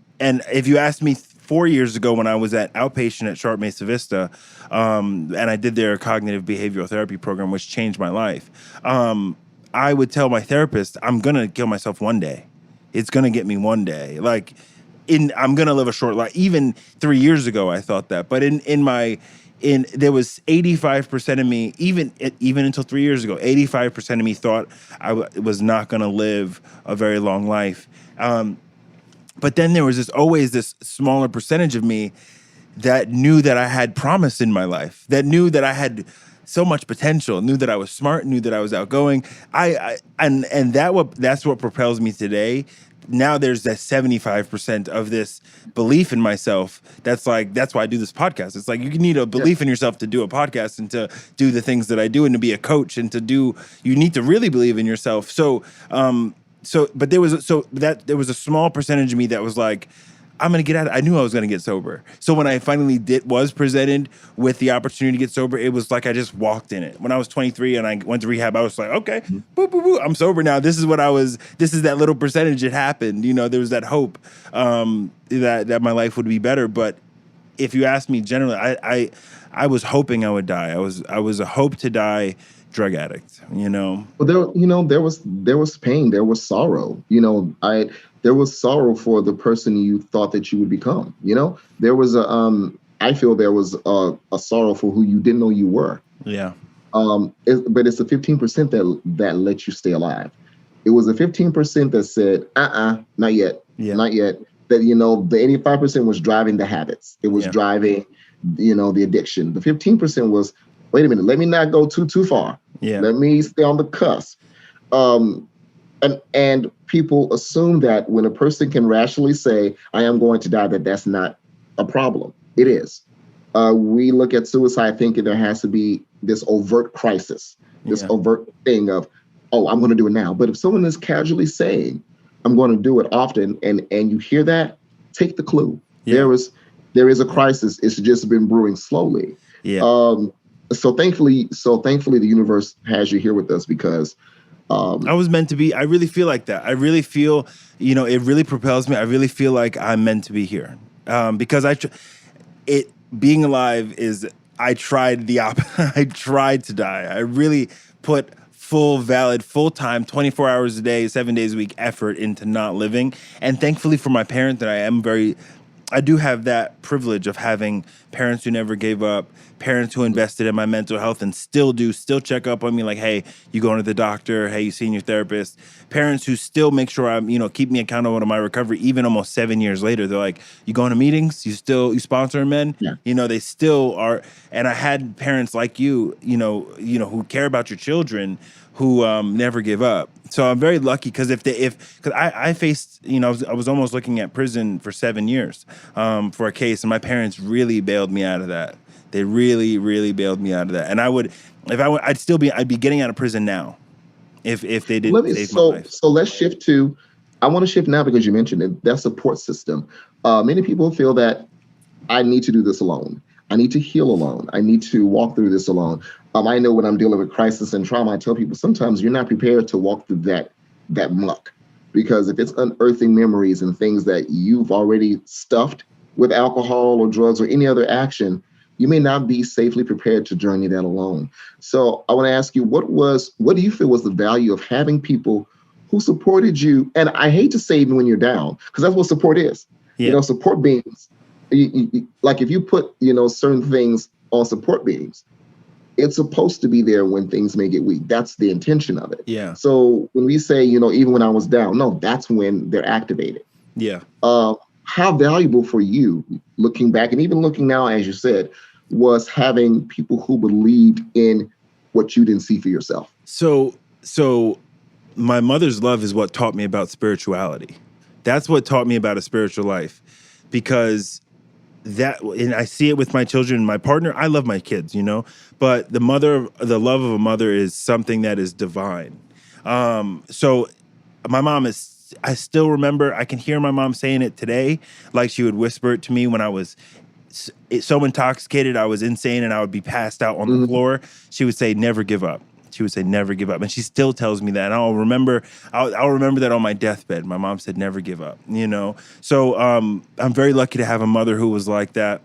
if you asked me 4 years ago when I was at outpatient at Sharp Mesa Vista, and I did their cognitive behavioral therapy program, which changed my life, I would tell my therapist, I'm going to kill myself one day. It's going to get me one day. Like, I'm going to live a short life. Even 3 years ago, I thought that. But there was 85% of me, even until 3 years ago, 85% of me thought was not going to live a very long life. But then there was always this smaller percentage of me that knew that I had promise in my life, that knew that I had so much potential, knew that I was smart, knew that I was outgoing. That's what propels me today. Now there's that 75% of this belief in myself. That's why I do this podcast. It's like you need a belief in yourself to do a podcast and to do the things that I do and to be a coach and you need to really believe in yourself. But there was a small percentage of me that was like, I'm gonna get out. I knew I was gonna get sober. So when I finally was presented with the opportunity to get sober, it was like I just walked in it. When I was 23 and I went to rehab, I was like, okay, boo, boo, boo, I'm sober now. This is that little percentage. It happened. There was that hope that my life would be better. But if you ask me generally, I was hoping I would die. I was a hope to die drug addict. Well, there was pain, there was sorrow. There was sorrow for the person you thought that you would become. There was I feel there was a sorrow for who you didn't know you were. Yeah. But it's the 15% that let you stay alive. It was the 15% that said, not yet, not yet. That the 85% was driving the habits. It was driving, the addiction. The 15% was, wait a minute, let me not go too far. Yeah. Let me stay on the cusp. And people assume that when a person can rationally say, I am going to die, that's not a problem. It is. We look at suicide thinking there has to be this overt crisis, this overt thing of, oh, I'm going to do it now. But if someone is casually saying, I'm going to do it often, and you hear that, take the clue. Yeah. There is a crisis. It's just been brewing slowly. Yeah. So thankfully, the universe has you here with us because I was meant to be. I really feel like that. I really feel, it really propels me. I really feel like I'm meant to be here because being alive is. I tried the opposite. I tried to die. I really put full-time, 24 hours a day, 7 days a week effort into not living. And thankfully for my parent that I do have that privilege of having parents who never gave up, parents who invested in my mental health and still check up on me like, hey, you going to the doctor? Hey, you seeing your therapist? Parents who still make sure I'm, keep me accountable to my recovery, even almost 7 years later. They're like, you going to meetings? You sponsoring men? Yeah. They still are. And I had parents like you, who care about your children who never give up. So I'm very lucky because because I faced, I was almost looking at prison for 7 years for a case, and my parents really bailed me out of that. They really, really bailed me out of that. And I'd be getting out of prison now if they didn't save my life. So let's shift to, I want to shift now because you mentioned it, that support system. Many people feel that I need to do this alone. I need to heal alone. I need to walk through this alone. I know when I'm dealing with crisis and trauma, I tell people sometimes you're not prepared to walk through that muck, because if it's unearthing memories and things that you've already stuffed with alcohol or drugs or any other action, you may not be safely prepared to journey that alone. So I want to ask you, what do you feel was the value of having people who supported you? And I hate to say even when you're down, because that's what support is. Yeah. Support beams. Like if you put, certain things on support beams, it's supposed to be there when things may get weak. That's the intention of it. Yeah. So when we say, even when I was down, no, that's when they're activated. Yeah. How valuable for you, looking back and even looking now, as you said, was having people who believed in what you didn't see for yourself? So my mother's love is what taught me about spirituality. That's what taught me about a spiritual life, because and I see it with my children, my partner. I love my kids, but the love of a mother is something that is divine. So my mom I still remember, I can hear my mom saying it today, like she would whisper it to me when I was so intoxicated, I was insane, and I would be passed out on the floor. She would say, never give up. She would say, never give up. And she still tells me that. And I'll remember that on my deathbed. My mom said, never give up, you know? So I'm very lucky to have a mother who was like that.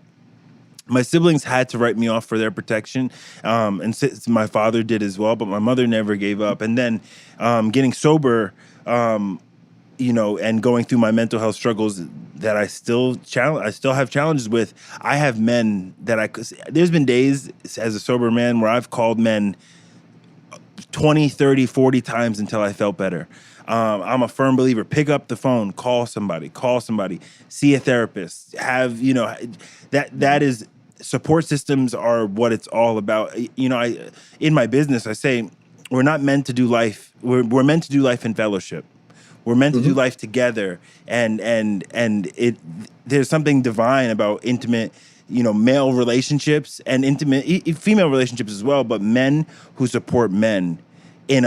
My siblings had to write me off for their protection, and my father did as well, but my mother never gave up. And then getting sober, you know, and going through my mental health struggles that I still have challenges with. I have men that there's been days as a sober man where I've called men 20, 30, 40 times until I felt better. I'm a firm believer. Pick up the phone, call somebody, see a therapist, have, you know, that is, support systems are what it's all about. You know, in my business, I say we're not meant to do life. We're meant to do life in fellowship. We're meant to do Mm-hmm. life together, and it there's something divine about intimate, you know, male relationships and intimate female relationships as well, but men who support men in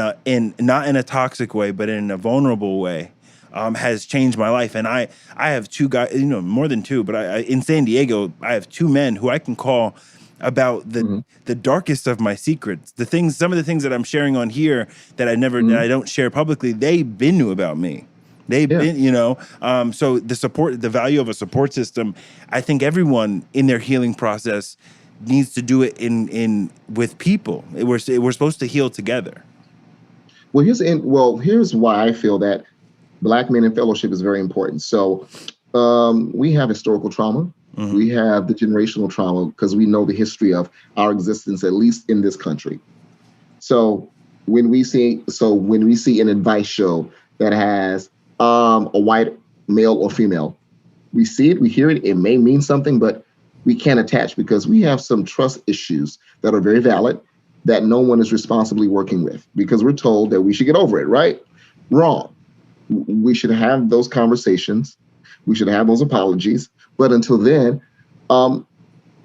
not in a toxic way, but in a vulnerable way, has changed my life. And I have two guys, you know, more than two, but I in San Diego, I have two men who I can call about Mm-hmm. the darkest of my secrets, some of the things that I'm sharing on here that Mm-hmm. I don't share publicly. They've been knew about me. They've Yeah. been, you know, so the value of a support system. I think everyone in their healing process needs to do it in with people. We're supposed to heal together. Here's why I feel that Black men in fellowship is very important. So we have historical trauma. Hmm. We have the generational trauma because we know the history of our existence, at least in this country. So when we see an advice show that has a white male or female, we see it, we hear it, it may mean something, but we can't attach because we have some trust issues that are very valid that no one is responsibly working with because we're told that we should get over it, right? Wrong. We should have those conversations. We should have those apologies. But until then, um,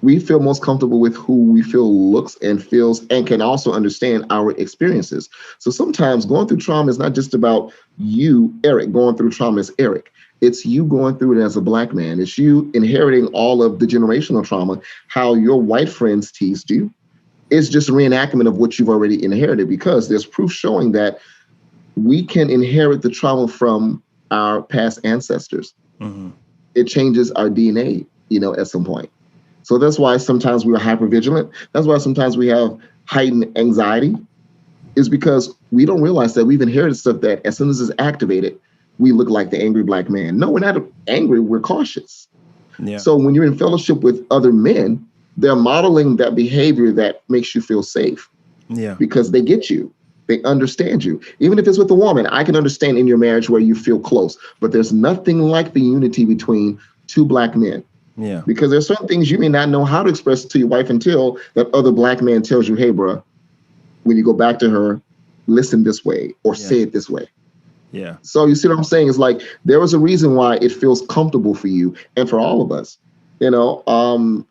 we feel most comfortable with who we feel looks and feels and can also understand our experiences. So sometimes going through trauma is not just about you, Eric, going through trauma as Eric. It's you going through it as a Black man. It's you inheriting all of the generational trauma, how your white friends teased you. It's just a reenactment of what you've already inherited because there's proof showing that we can inherit the trauma from our past ancestors. Hmm. It changes our DNA, at some point. So that's why sometimes we're hyper vigilant. That's why sometimes we have heightened anxiety, is because we don't realize that we've inherited stuff that as soon as it's activated, we look like the angry Black man. No, we're not angry, we're cautious. Yeah. So when you're in fellowship with other men, they're modeling that behavior that makes you feel safe Yeah. because they get you. They understand you. Even if it's with a woman, I can understand in your marriage where you feel close, but there's nothing like the unity between two Black men Yeah. because there's certain things you may not know how to express to your wife until that other Black man tells you, hey, bro, when you go back to her, listen this way or Yeah. say it this way. Yeah. So you see what I'm saying? It's like there is a reason why it feels comfortable for you and for all of us,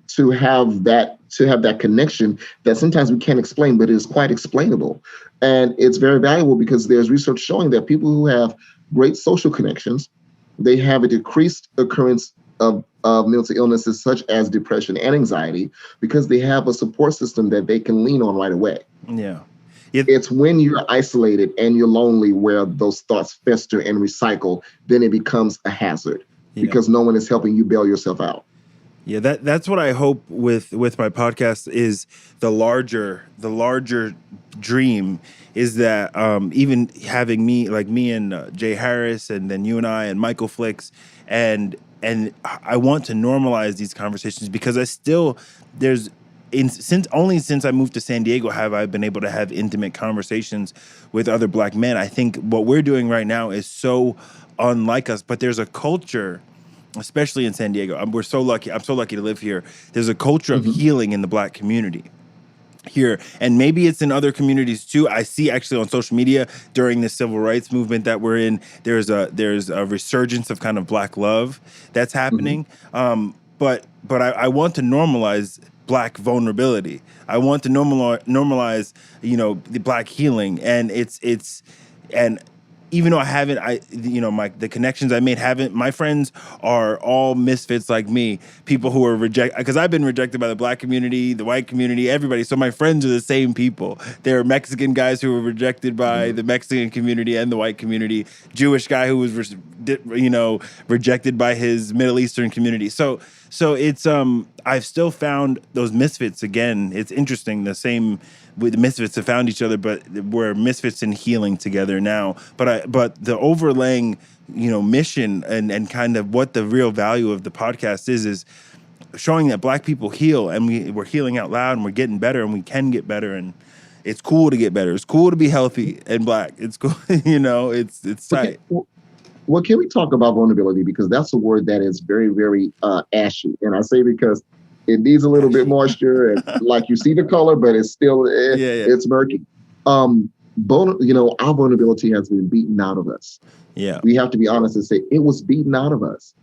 to have that connection that sometimes we can't explain, but it is quite explainable. And it's very valuable because there's research showing that people who have great social connections, they have a decreased occurrence of mental illnesses such as depression and anxiety because they have a support system that they can lean on right away. Yeah. Yeah. It's when you're isolated and you're lonely where those thoughts fester and recycle, then it becomes a hazard Yeah. because no one is helping you bail yourself out. Yeah, that's what I hope with my podcast is the larger dream is that even having me and Jay Harris and then you and I and Michael Flicks and I want to normalize these conversations because I still there's since I moved to San Diego have I been able to have intimate conversations with other Black men. I think what we're doing right now is so unlike us, but there's a culture, especially in San Diego. We're so lucky. I'm so lucky to live here. There's a culture of Mm-hmm. healing in the Black community here, and maybe it's in other communities too. I see actually on social media during the civil rights movement that we're in, there's a resurgence of kind of Black love that's Mm-hmm. happening. But I want to normalize Black vulnerability. I want to normalize the Black healing, and it's and even though the connections I made my friends are all misfits like me, people who are rejected, because I've been rejected by the black community, the white community, everybody. So my friends are the same people. There are Mexican guys who were rejected by the Mexican community and the white community, Jewish guy who was, rejected by his Middle Eastern community. So it's, I've still found those misfits again. It's interesting, the same with the misfits have found each other, but we're misfits in healing together now. But the overlaying, mission and kind of what the real value of the podcast is showing that black people heal, and we're healing out loud, and we're getting better, and we can get better, and it's cool to get better. It's cool to be healthy and black. It's cool, it's tight. Well, can we talk about vulnerability? Because that's a word that is very, very ashy. And I say because it needs a little bit moisture, and like you see the color, but it's still it's murky. Our vulnerability has been beaten out of us. Yeah, we have to be honest and say it was beaten out of us.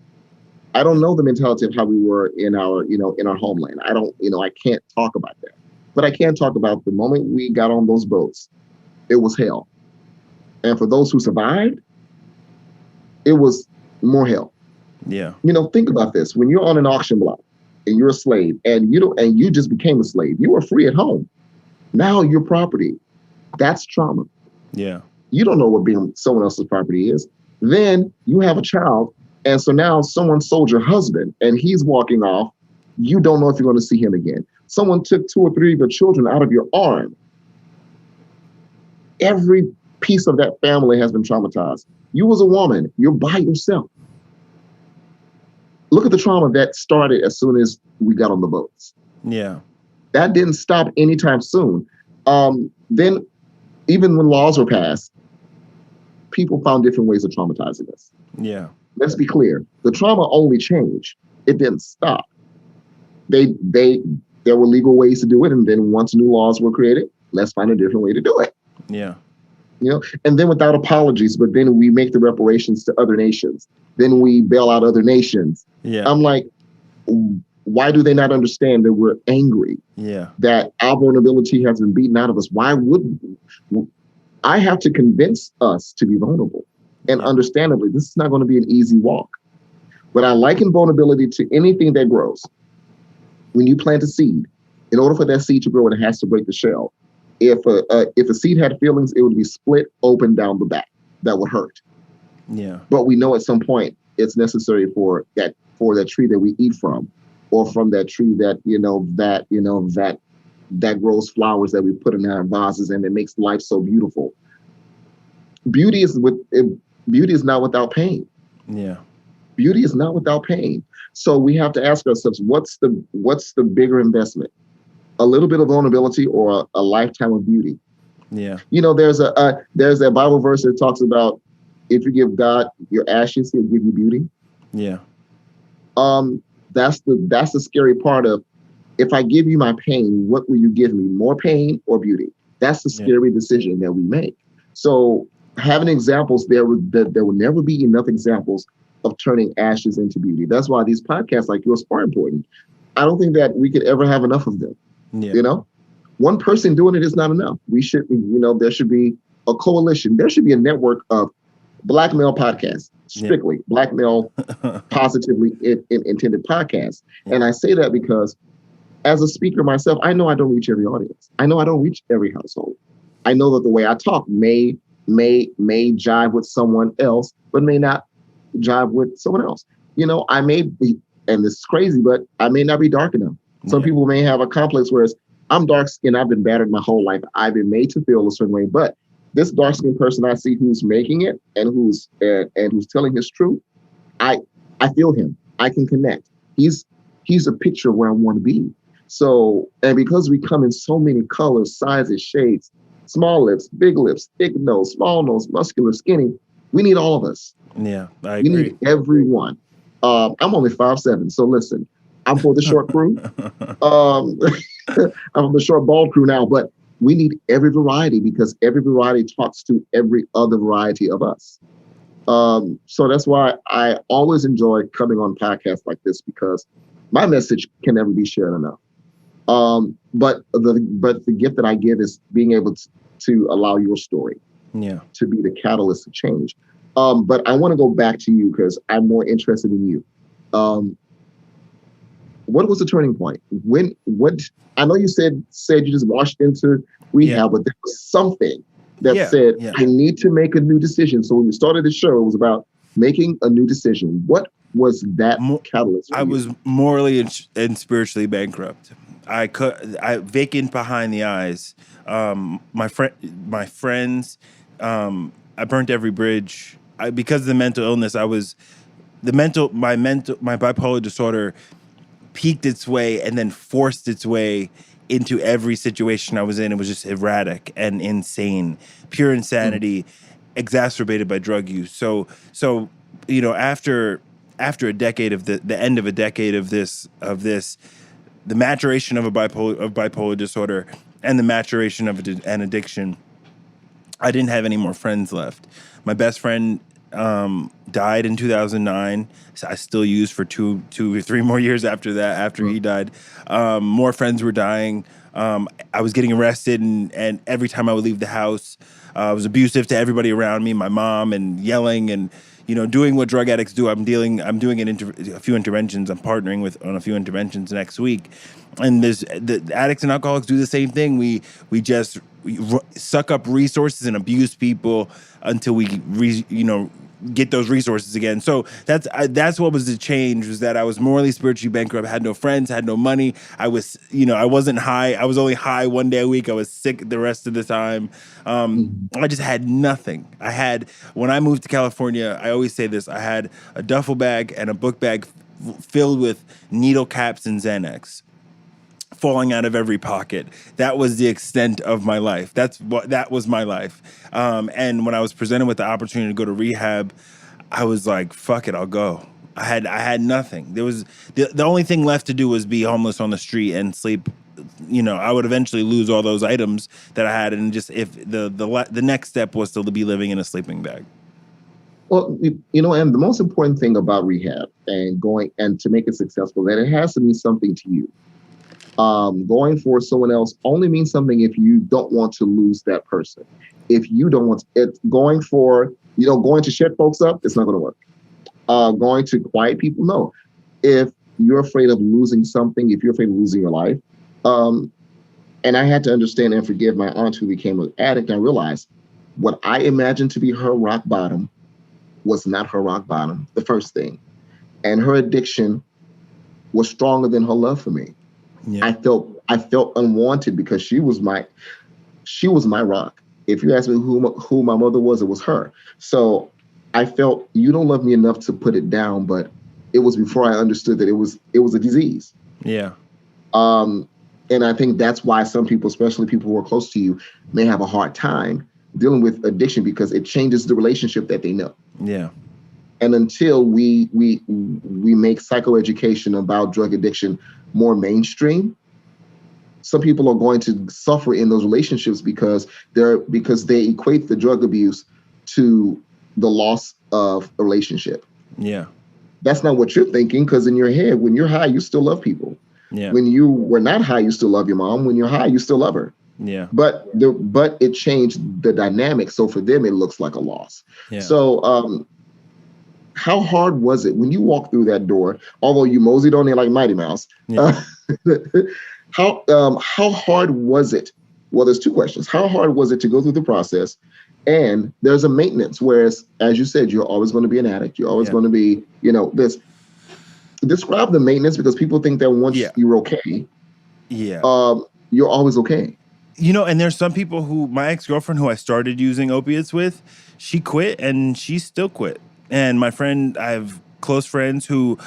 I don't know the mentality of how we were in our homeland. I don't, I can't talk about that, but I can talk about the moment we got on those boats. It was hell, and for those who survived, it was more hell. Yeah. Think about this: when you're on an auction block and you're a slave, and you just became a slave, you were free at home. Now you're property. That's trauma. Yeah. You don't know what being someone else's property is. Then you have a child, and so now someone sold your husband, and he's walking off. You don't know if you're going to see him again. Someone took 2 or 3 of your children out of your arm. Every piece of that family has been traumatized. You was a woman. You're by yourself. Look at the trauma that started as soon as we got on the boats. Yeah. That didn't stop anytime soon. Then, even when laws were passed, people found different ways of traumatizing us. Yeah. Let's be clear. The trauma only changed. It didn't stop. There were legal ways to do it. And then once new laws were created, let's find a different way to do it. Yeah. And then without apologies, but then we make the reparations to other nations. Then we bail out other nations. Yeah. I'm like, why do they not understand that we're angry? Yeah. That our vulnerability has been beaten out of us? Why would I have to convince us to be vulnerable? And understandably, this is not going to be an easy walk. But I liken vulnerability to anything that grows. When you plant a seed, in order for that seed to grow, it has to break the shell. If a seed had feelings, it would be split open down the back. That would hurt. Yeah. But we know at some point it's necessary for that tree that we eat from, or from that tree that grows flowers that we put in our vases, and it makes life so beautiful. Beauty is not without pain. Yeah. Beauty is not without pain. So we have to ask ourselves, what's the bigger investment? A little bit of vulnerability or a lifetime of beauty? Yeah. There's a Bible verse that talks about if you give God your ashes, he'll give you beauty. Yeah. That's the scary part of, if I give you my pain, what will you give me? More pain or beauty? That's the scary decision that we make. So having examples, there will never be enough examples of turning ashes into beauty. That's why these podcasts like yours are important. I don't think that we could ever have enough of them. Yeah. One person doing it is not enough. We should, there should be a coalition. There should be a network of Black male podcasts, strictly Black male positively intended podcasts. Yeah. And I say that because as a speaker myself, I know I don't reach every audience. I know I don't reach every household. I know that the way I talk may jive with someone else, but may not jive with someone else. I may be, and this is crazy, but I may not be dark enough. Some people may have a complex, whereas I'm dark skinned. I've been battered my whole life. I've been made to feel a certain way. But this dark skinned person I see who's making it and who's telling his truth, I feel him. I can connect. He's a picture of where I want to be. So, and because we come in so many colors, sizes, shades, small lips, big lips, thick nose, small nose, muscular, skinny, we need all of us. Yeah, I agree. We need everyone. I'm only 5'7", so listen, I'm for the short crew. I'm the short bald crew now, but we need every variety, because every variety talks to every other variety of us. So that's why I always enjoy coming on podcasts like this, because my message can never be shared enough. But the gift that I give is being able to allow your story. Yeah. to be the catalyst to change. But I want to go back to you because I'm more interested in you. Um, what was the turning point? What I know you said you just washed into Yeah. rehab, but there was something that Yeah. said Yeah. I need to make a new decision. So when we started the show, it was about making a new decision. What was that catalyst for I you? was morally and spiritually bankrupt. I vacant behind the eyes. My friends, I burnt every bridge. Because of the mental illness, my bipolar disorder peaked its way and then forced its way into every situation I was in. It was just erratic and insane, pure Mm, insanity, exacerbated by drug use. So after a decade of the end of a decade of this, the maturation of bipolar disorder and the maturation of an addiction, I didn't have any more friends left. My best friend died in 2009. So I still used for two or three more years after that. After mm, he died, more friends were dying. I was getting arrested, and every time I would leave the house, I was abusive to everybody around me, my mom, and yelling and doing what drug addicts do. I'm doing a few interventions. I'm partnering with on a few interventions next week, and the addicts and alcoholics do the same thing. We just suck up resources and abuse people until we get those resources again. So that's what was the change, was that I was morally, spiritually bankrupt, had no friends, had no money. I wasn't high. I was only high one day a week. I was sick the rest of the time. mm. I just had nothing. When I moved to California, I always say this, I had a duffel bag and a book bag filled with needle caps and Xanax falling out of every pocket. That was the extent of my life. That was my life. And when I was presented with the opportunity to go to rehab, I was like, "Fuck it, I'll go." I had nothing. There was the only thing left to do was be homeless on the street and sleep. I would eventually lose all those items that I had, and just if the next step was to be living in a sleeping bag. Well, and the most important thing about rehab and going and to make it successful, that it has to mean something to you. Going for someone else only means something if you don't want to lose that person. If you don't want it, going to shut folks up, it's not going to work. Going to quiet people, no. If you're afraid of losing something, if you're afraid of losing your life, um, and I had to understand and forgive my aunt who became an addict. I realized what I imagined to be her rock bottom was not her rock bottom, the first thing. And her addiction was stronger than her love for me. Yeah, I felt unwanted because she was my rock. If you ask me who my mother was, it was her. So I felt you don't love me enough to put it down, but it was before I understood that it was a disease. yeah, Um, and I think that's why some people, especially people who are close to you, may have a hard time dealing with addiction because it changes the relationship that they know. yeah, And until we make psychoeducation about drug addiction more mainstream, some people are going to suffer in those relationships because they equate the drug abuse to the loss of a relationship. yeah, That's not what you're thinking, because in your head, when you're high, you still love people. yeah, When you were not high, you still love your mom. When you're high, you still love her. yeah, But it changed the dynamic. So for them, it looks like a loss. yeah, So how hard was it when you walked through that door? Although you moseyed on there like Mighty Mouse, yeah. uh, how hard was it? Well, there's two questions. How hard was it to go through the process? And there's a maintenance, whereas, as you said, you're always going to be an addict. You're always Yeah. going to be, this. Describe the maintenance because people think that once Yeah. you're okay, Yeah. you're always okay. And there's some people my ex-girlfriend who I started using opiates with, she quit and she still quit. And my friend, I have close friends who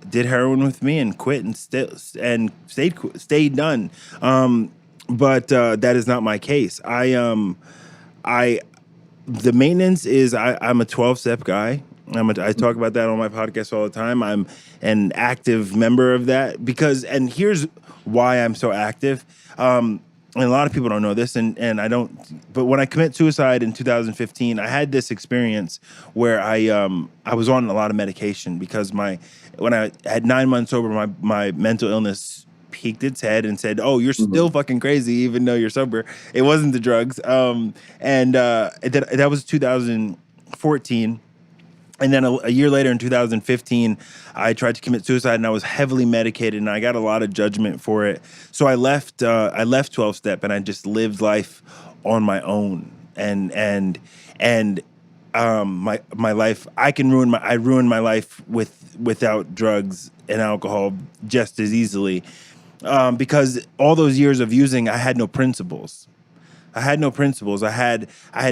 did heroin with me and quit and stayed done. But that is not my case. I the maintenance is I'm a 12-step guy. I talk about that on my podcast all the time. I'm an active member of that and here's why I'm so active. And a lot of people don't know this, and I don't. But when I commit suicide in 2015, I had this experience where I was on a lot of medication because when I had 9 months sober, my mental illness peeked its head and said, "Oh, you're Mm-hmm. still fucking crazy, even though you're sober." It wasn't the drugs. And that was 2014. And then a year later, in 2015, I tried to commit suicide, and I was heavily medicated, and I got a lot of judgment for it. So I left. I left 12 step, and I just lived life on my own. And my life. I ruined my life without drugs and alcohol just as easily, because all those years of using, I had no principles. I had no principles. I had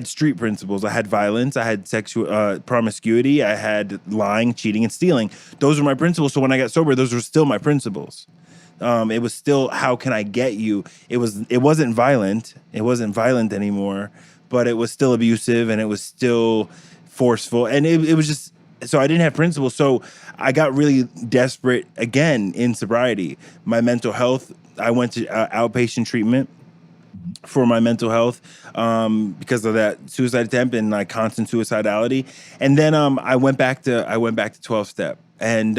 street principles. I had violence. I had sexual promiscuity. I had lying, cheating, and stealing. Those were my principles. So when I got sober, those were still my principles. It was still, how can I get you? It wasn't violent. It wasn't violent anymore, but it was still abusive, and it was still forceful, and it was just, so I didn't have principles. So I got really desperate again in sobriety. My mental health. I went to outpatient treatment for my mental health, because of that suicide attempt and like constant suicidality. And then I went back to 12 step, and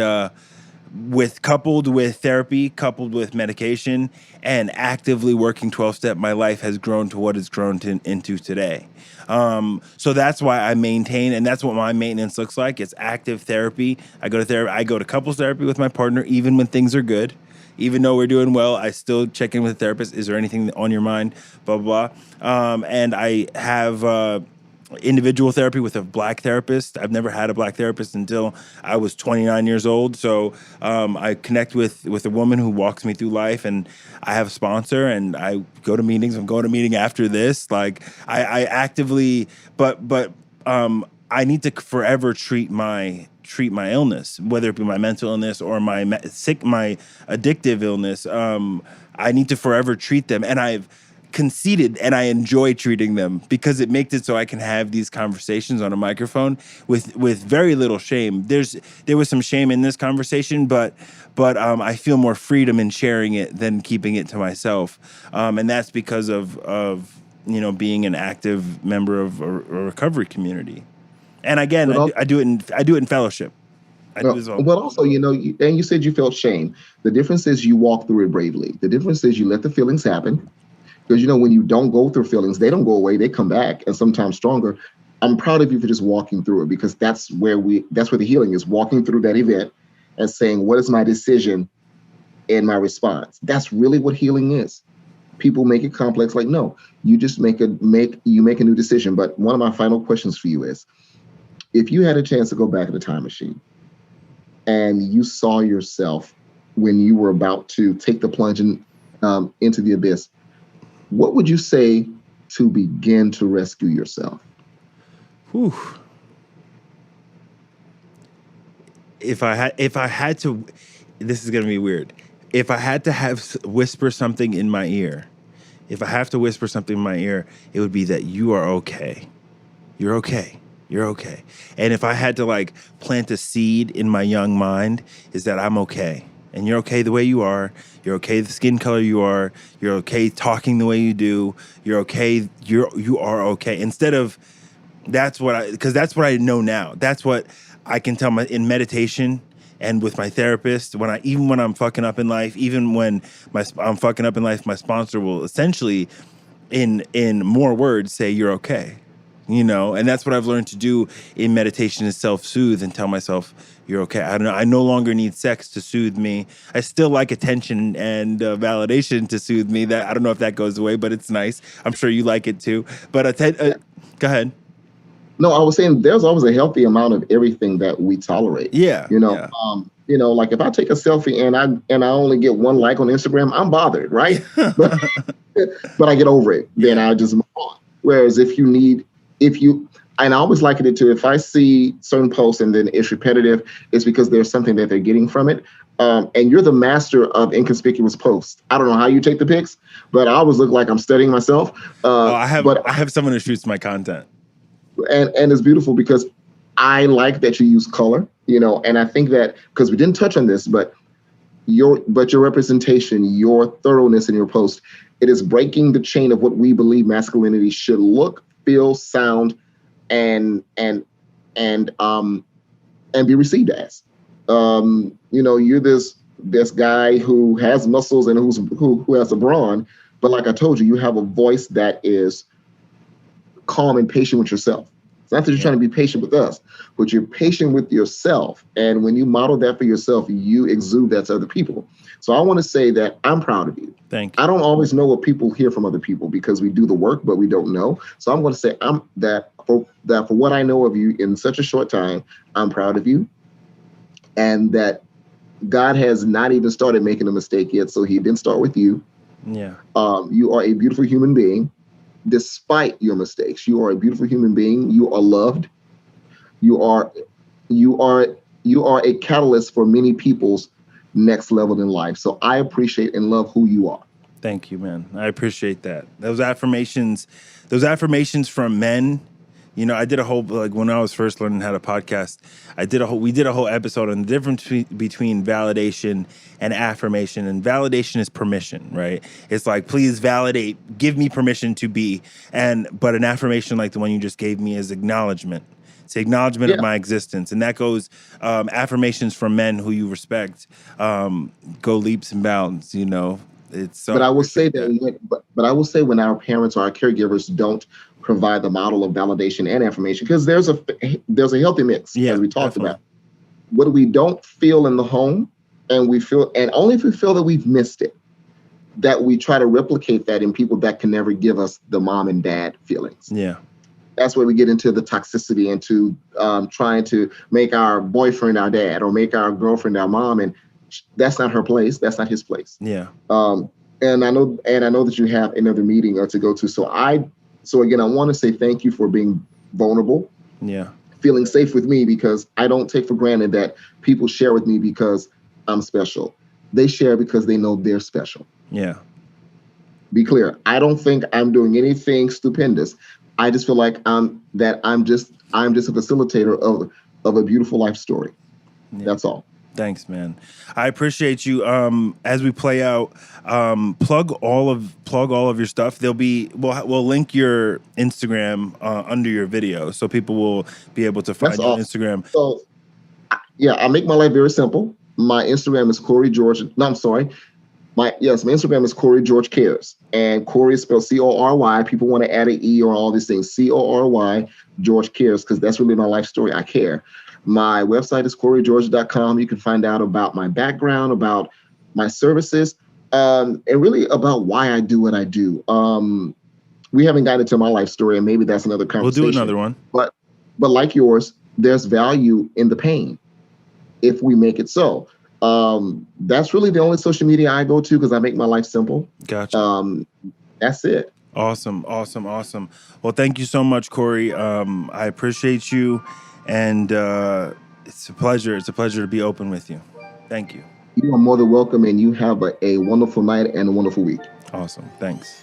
coupled with therapy, coupled with medication, and actively working 12 step, my life has grown to what it's grown into today. So that's why I maintain, and that's what my maintenance looks like. It's active therapy. I go to therapy. I go to couples therapy with my partner, even when things are good. Even though we're doing well, I still check in with the therapist. Is there anything on your mind? Blah, blah, blah. And I have individual therapy with a black therapist. I've never had a black therapist until I was 29 years old. So I connect with a woman who walks me through life, and I have a sponsor, and I go to meetings. I'm going to a meeting after this. Like I actively, but I need to forever treat my illness, whether it be my mental illness or my addictive illness. I need to forever treat them, and I've conceded, and I enjoy treating them because it makes it so I can have these conversations on a microphone with very little shame. There was some shame in this conversation, but I feel more freedom in sharing it than keeping it to myself, and that's because of being an active member of a recovery community. And again, But I do it in fellowship. I do as well. But also, and you said you felt shame. The difference is you walk through it bravely. The difference is you let the feelings happen. Because when you don't go through feelings, they don't go away. They come back, and sometimes stronger. I'm proud of you for just walking through it, because that's where the healing is, walking through that event and saying, what is my decision and my response? That's really what healing is. People make it complex. Like, no, you just make a new decision. But one of my final questions for you is, if you had a chance to go back in the time machine and you saw yourself when you were about to take the plunge into the abyss, what would you say to begin to rescue yourself? Whew. If I had to, this is gonna be weird. If I had to whisper something in my ear, if I have to whisper something in my ear, it would be that you are okay. You're okay. You're okay. And if I had to like plant a seed in my young mind, is that I'm okay. And you're okay the way you are. You're okay the skin color you are. You're okay talking the way you do. You're okay. You are okay. Instead of, because that's what I know now. That's what I can tell in meditation and with my therapist. Even when I'm fucking up in life, even when I'm fucking up in life, my sponsor will essentially, in more words, say you're okay. And that's what I've learned to do in meditation, is self-soothe and tell myself you're okay. I no longer need sex to soothe me. I still like attention and validation to soothe me. That I don't know if that goes away, but it's nice. I'm sure you like it too. But go ahead. No, I was saying there's always a healthy amount of everything that we tolerate. Yeah. Yeah. Like if I take a selfie and I only get one like on Instagram, I'm bothered, right? but I get over it. Then I just move on. Whereas and I always liken it to, if I see certain posts and then it's repetitive, it's because there's something that they're getting from it. And you're the master of inconspicuous posts. I don't know how you take the pics, but I always look like I'm studying myself. I have someone who shoots my content. And it's beautiful because I like that you use color, and I think that, because we didn't touch on this, but your representation, your thoroughness in your post, it is breaking the chain of what we believe masculinity should look, feel, sound, and be received as. You're this this guy who has muscles and who has a brawn. But like I told you, you have a voice that is calm and patient with yourself. It's not that you're trying to be patient with us, but you're patient with yourself. And when you model that for yourself, you exude that to other people. So I want to say that I'm proud of you. Thank you. I don't always know what people hear from other people because we do the work, but we don't know. So I'm going to say for what I know of you in such a short time, I'm proud of you, and that God has not even started making a mistake yet. So He didn't start with you. Yeah. You are a beautiful human being, despite your mistakes. You are a beautiful human being. You are loved. You are you are you are a catalyst for many people's next level in life. So I appreciate and love who you are. Thank you, man. I appreciate that. Those affirmations from men. You know, I did a whole, like, when I was first learning how to podcast, we did a whole episode on the difference between validation and affirmation. And validation is permission, right? It's like, please validate, give me permission to be. But an affirmation like the one you just gave me is acknowledgement. It's the acknowledgement of my existence. And that goes, affirmations from men who you respect, go leaps and bounds, you know. But I will say but I will say when our parents or our caregivers don't provide the model of validation and affirmation, because there's a healthy mix, as we talked about. What we don't feel in the home, and only if we feel that we've missed it, that we try to replicate that in people that can never give us the mom and dad feelings. Yeah. That's where we get into the toxicity, into trying to make our boyfriend our dad or make our girlfriend our mom, and that's not her place. That's not his place. Yeah. And I know that you have another meeting to go to. So again, I want to say thank you for being vulnerable. Yeah. Feeling safe with me, because I don't take for granted that people share with me because I'm special. They share because they know they're special. Yeah. Be clear. I don't think I'm doing anything stupendous. I just feel like I'm just a facilitator of a beautiful life story. Yeah. That's all. Thanks, man. I appreciate you. As we play out, plug all of your stuff. We'll link your Instagram under your video, so people will be able to find you on Instagram. So, yeah, I make my life very simple. My Instagram is Cory George. No, I'm sorry. My Instagram is Cory George Cares, and Cory is spelled Cory. People want to add an E or all these things. Cory George Cares, because that's really my life story. I care. My website is CoryGeorge.com. You can find out about my background, about my services, and really about why I do what I do. We haven't gotten into my life story, and maybe that's another conversation. We'll do another one. But like yours, there's value in the pain if we make it so. That's really the only social media I go to, because I make my life simple. Gotcha. That's it. Awesome. Well, thank you so much, Cory. I appreciate you. And it's a pleasure. It's a pleasure to be open with you. Thank you. You are more than welcome, and you have a wonderful night and a wonderful week. Awesome. Thanks.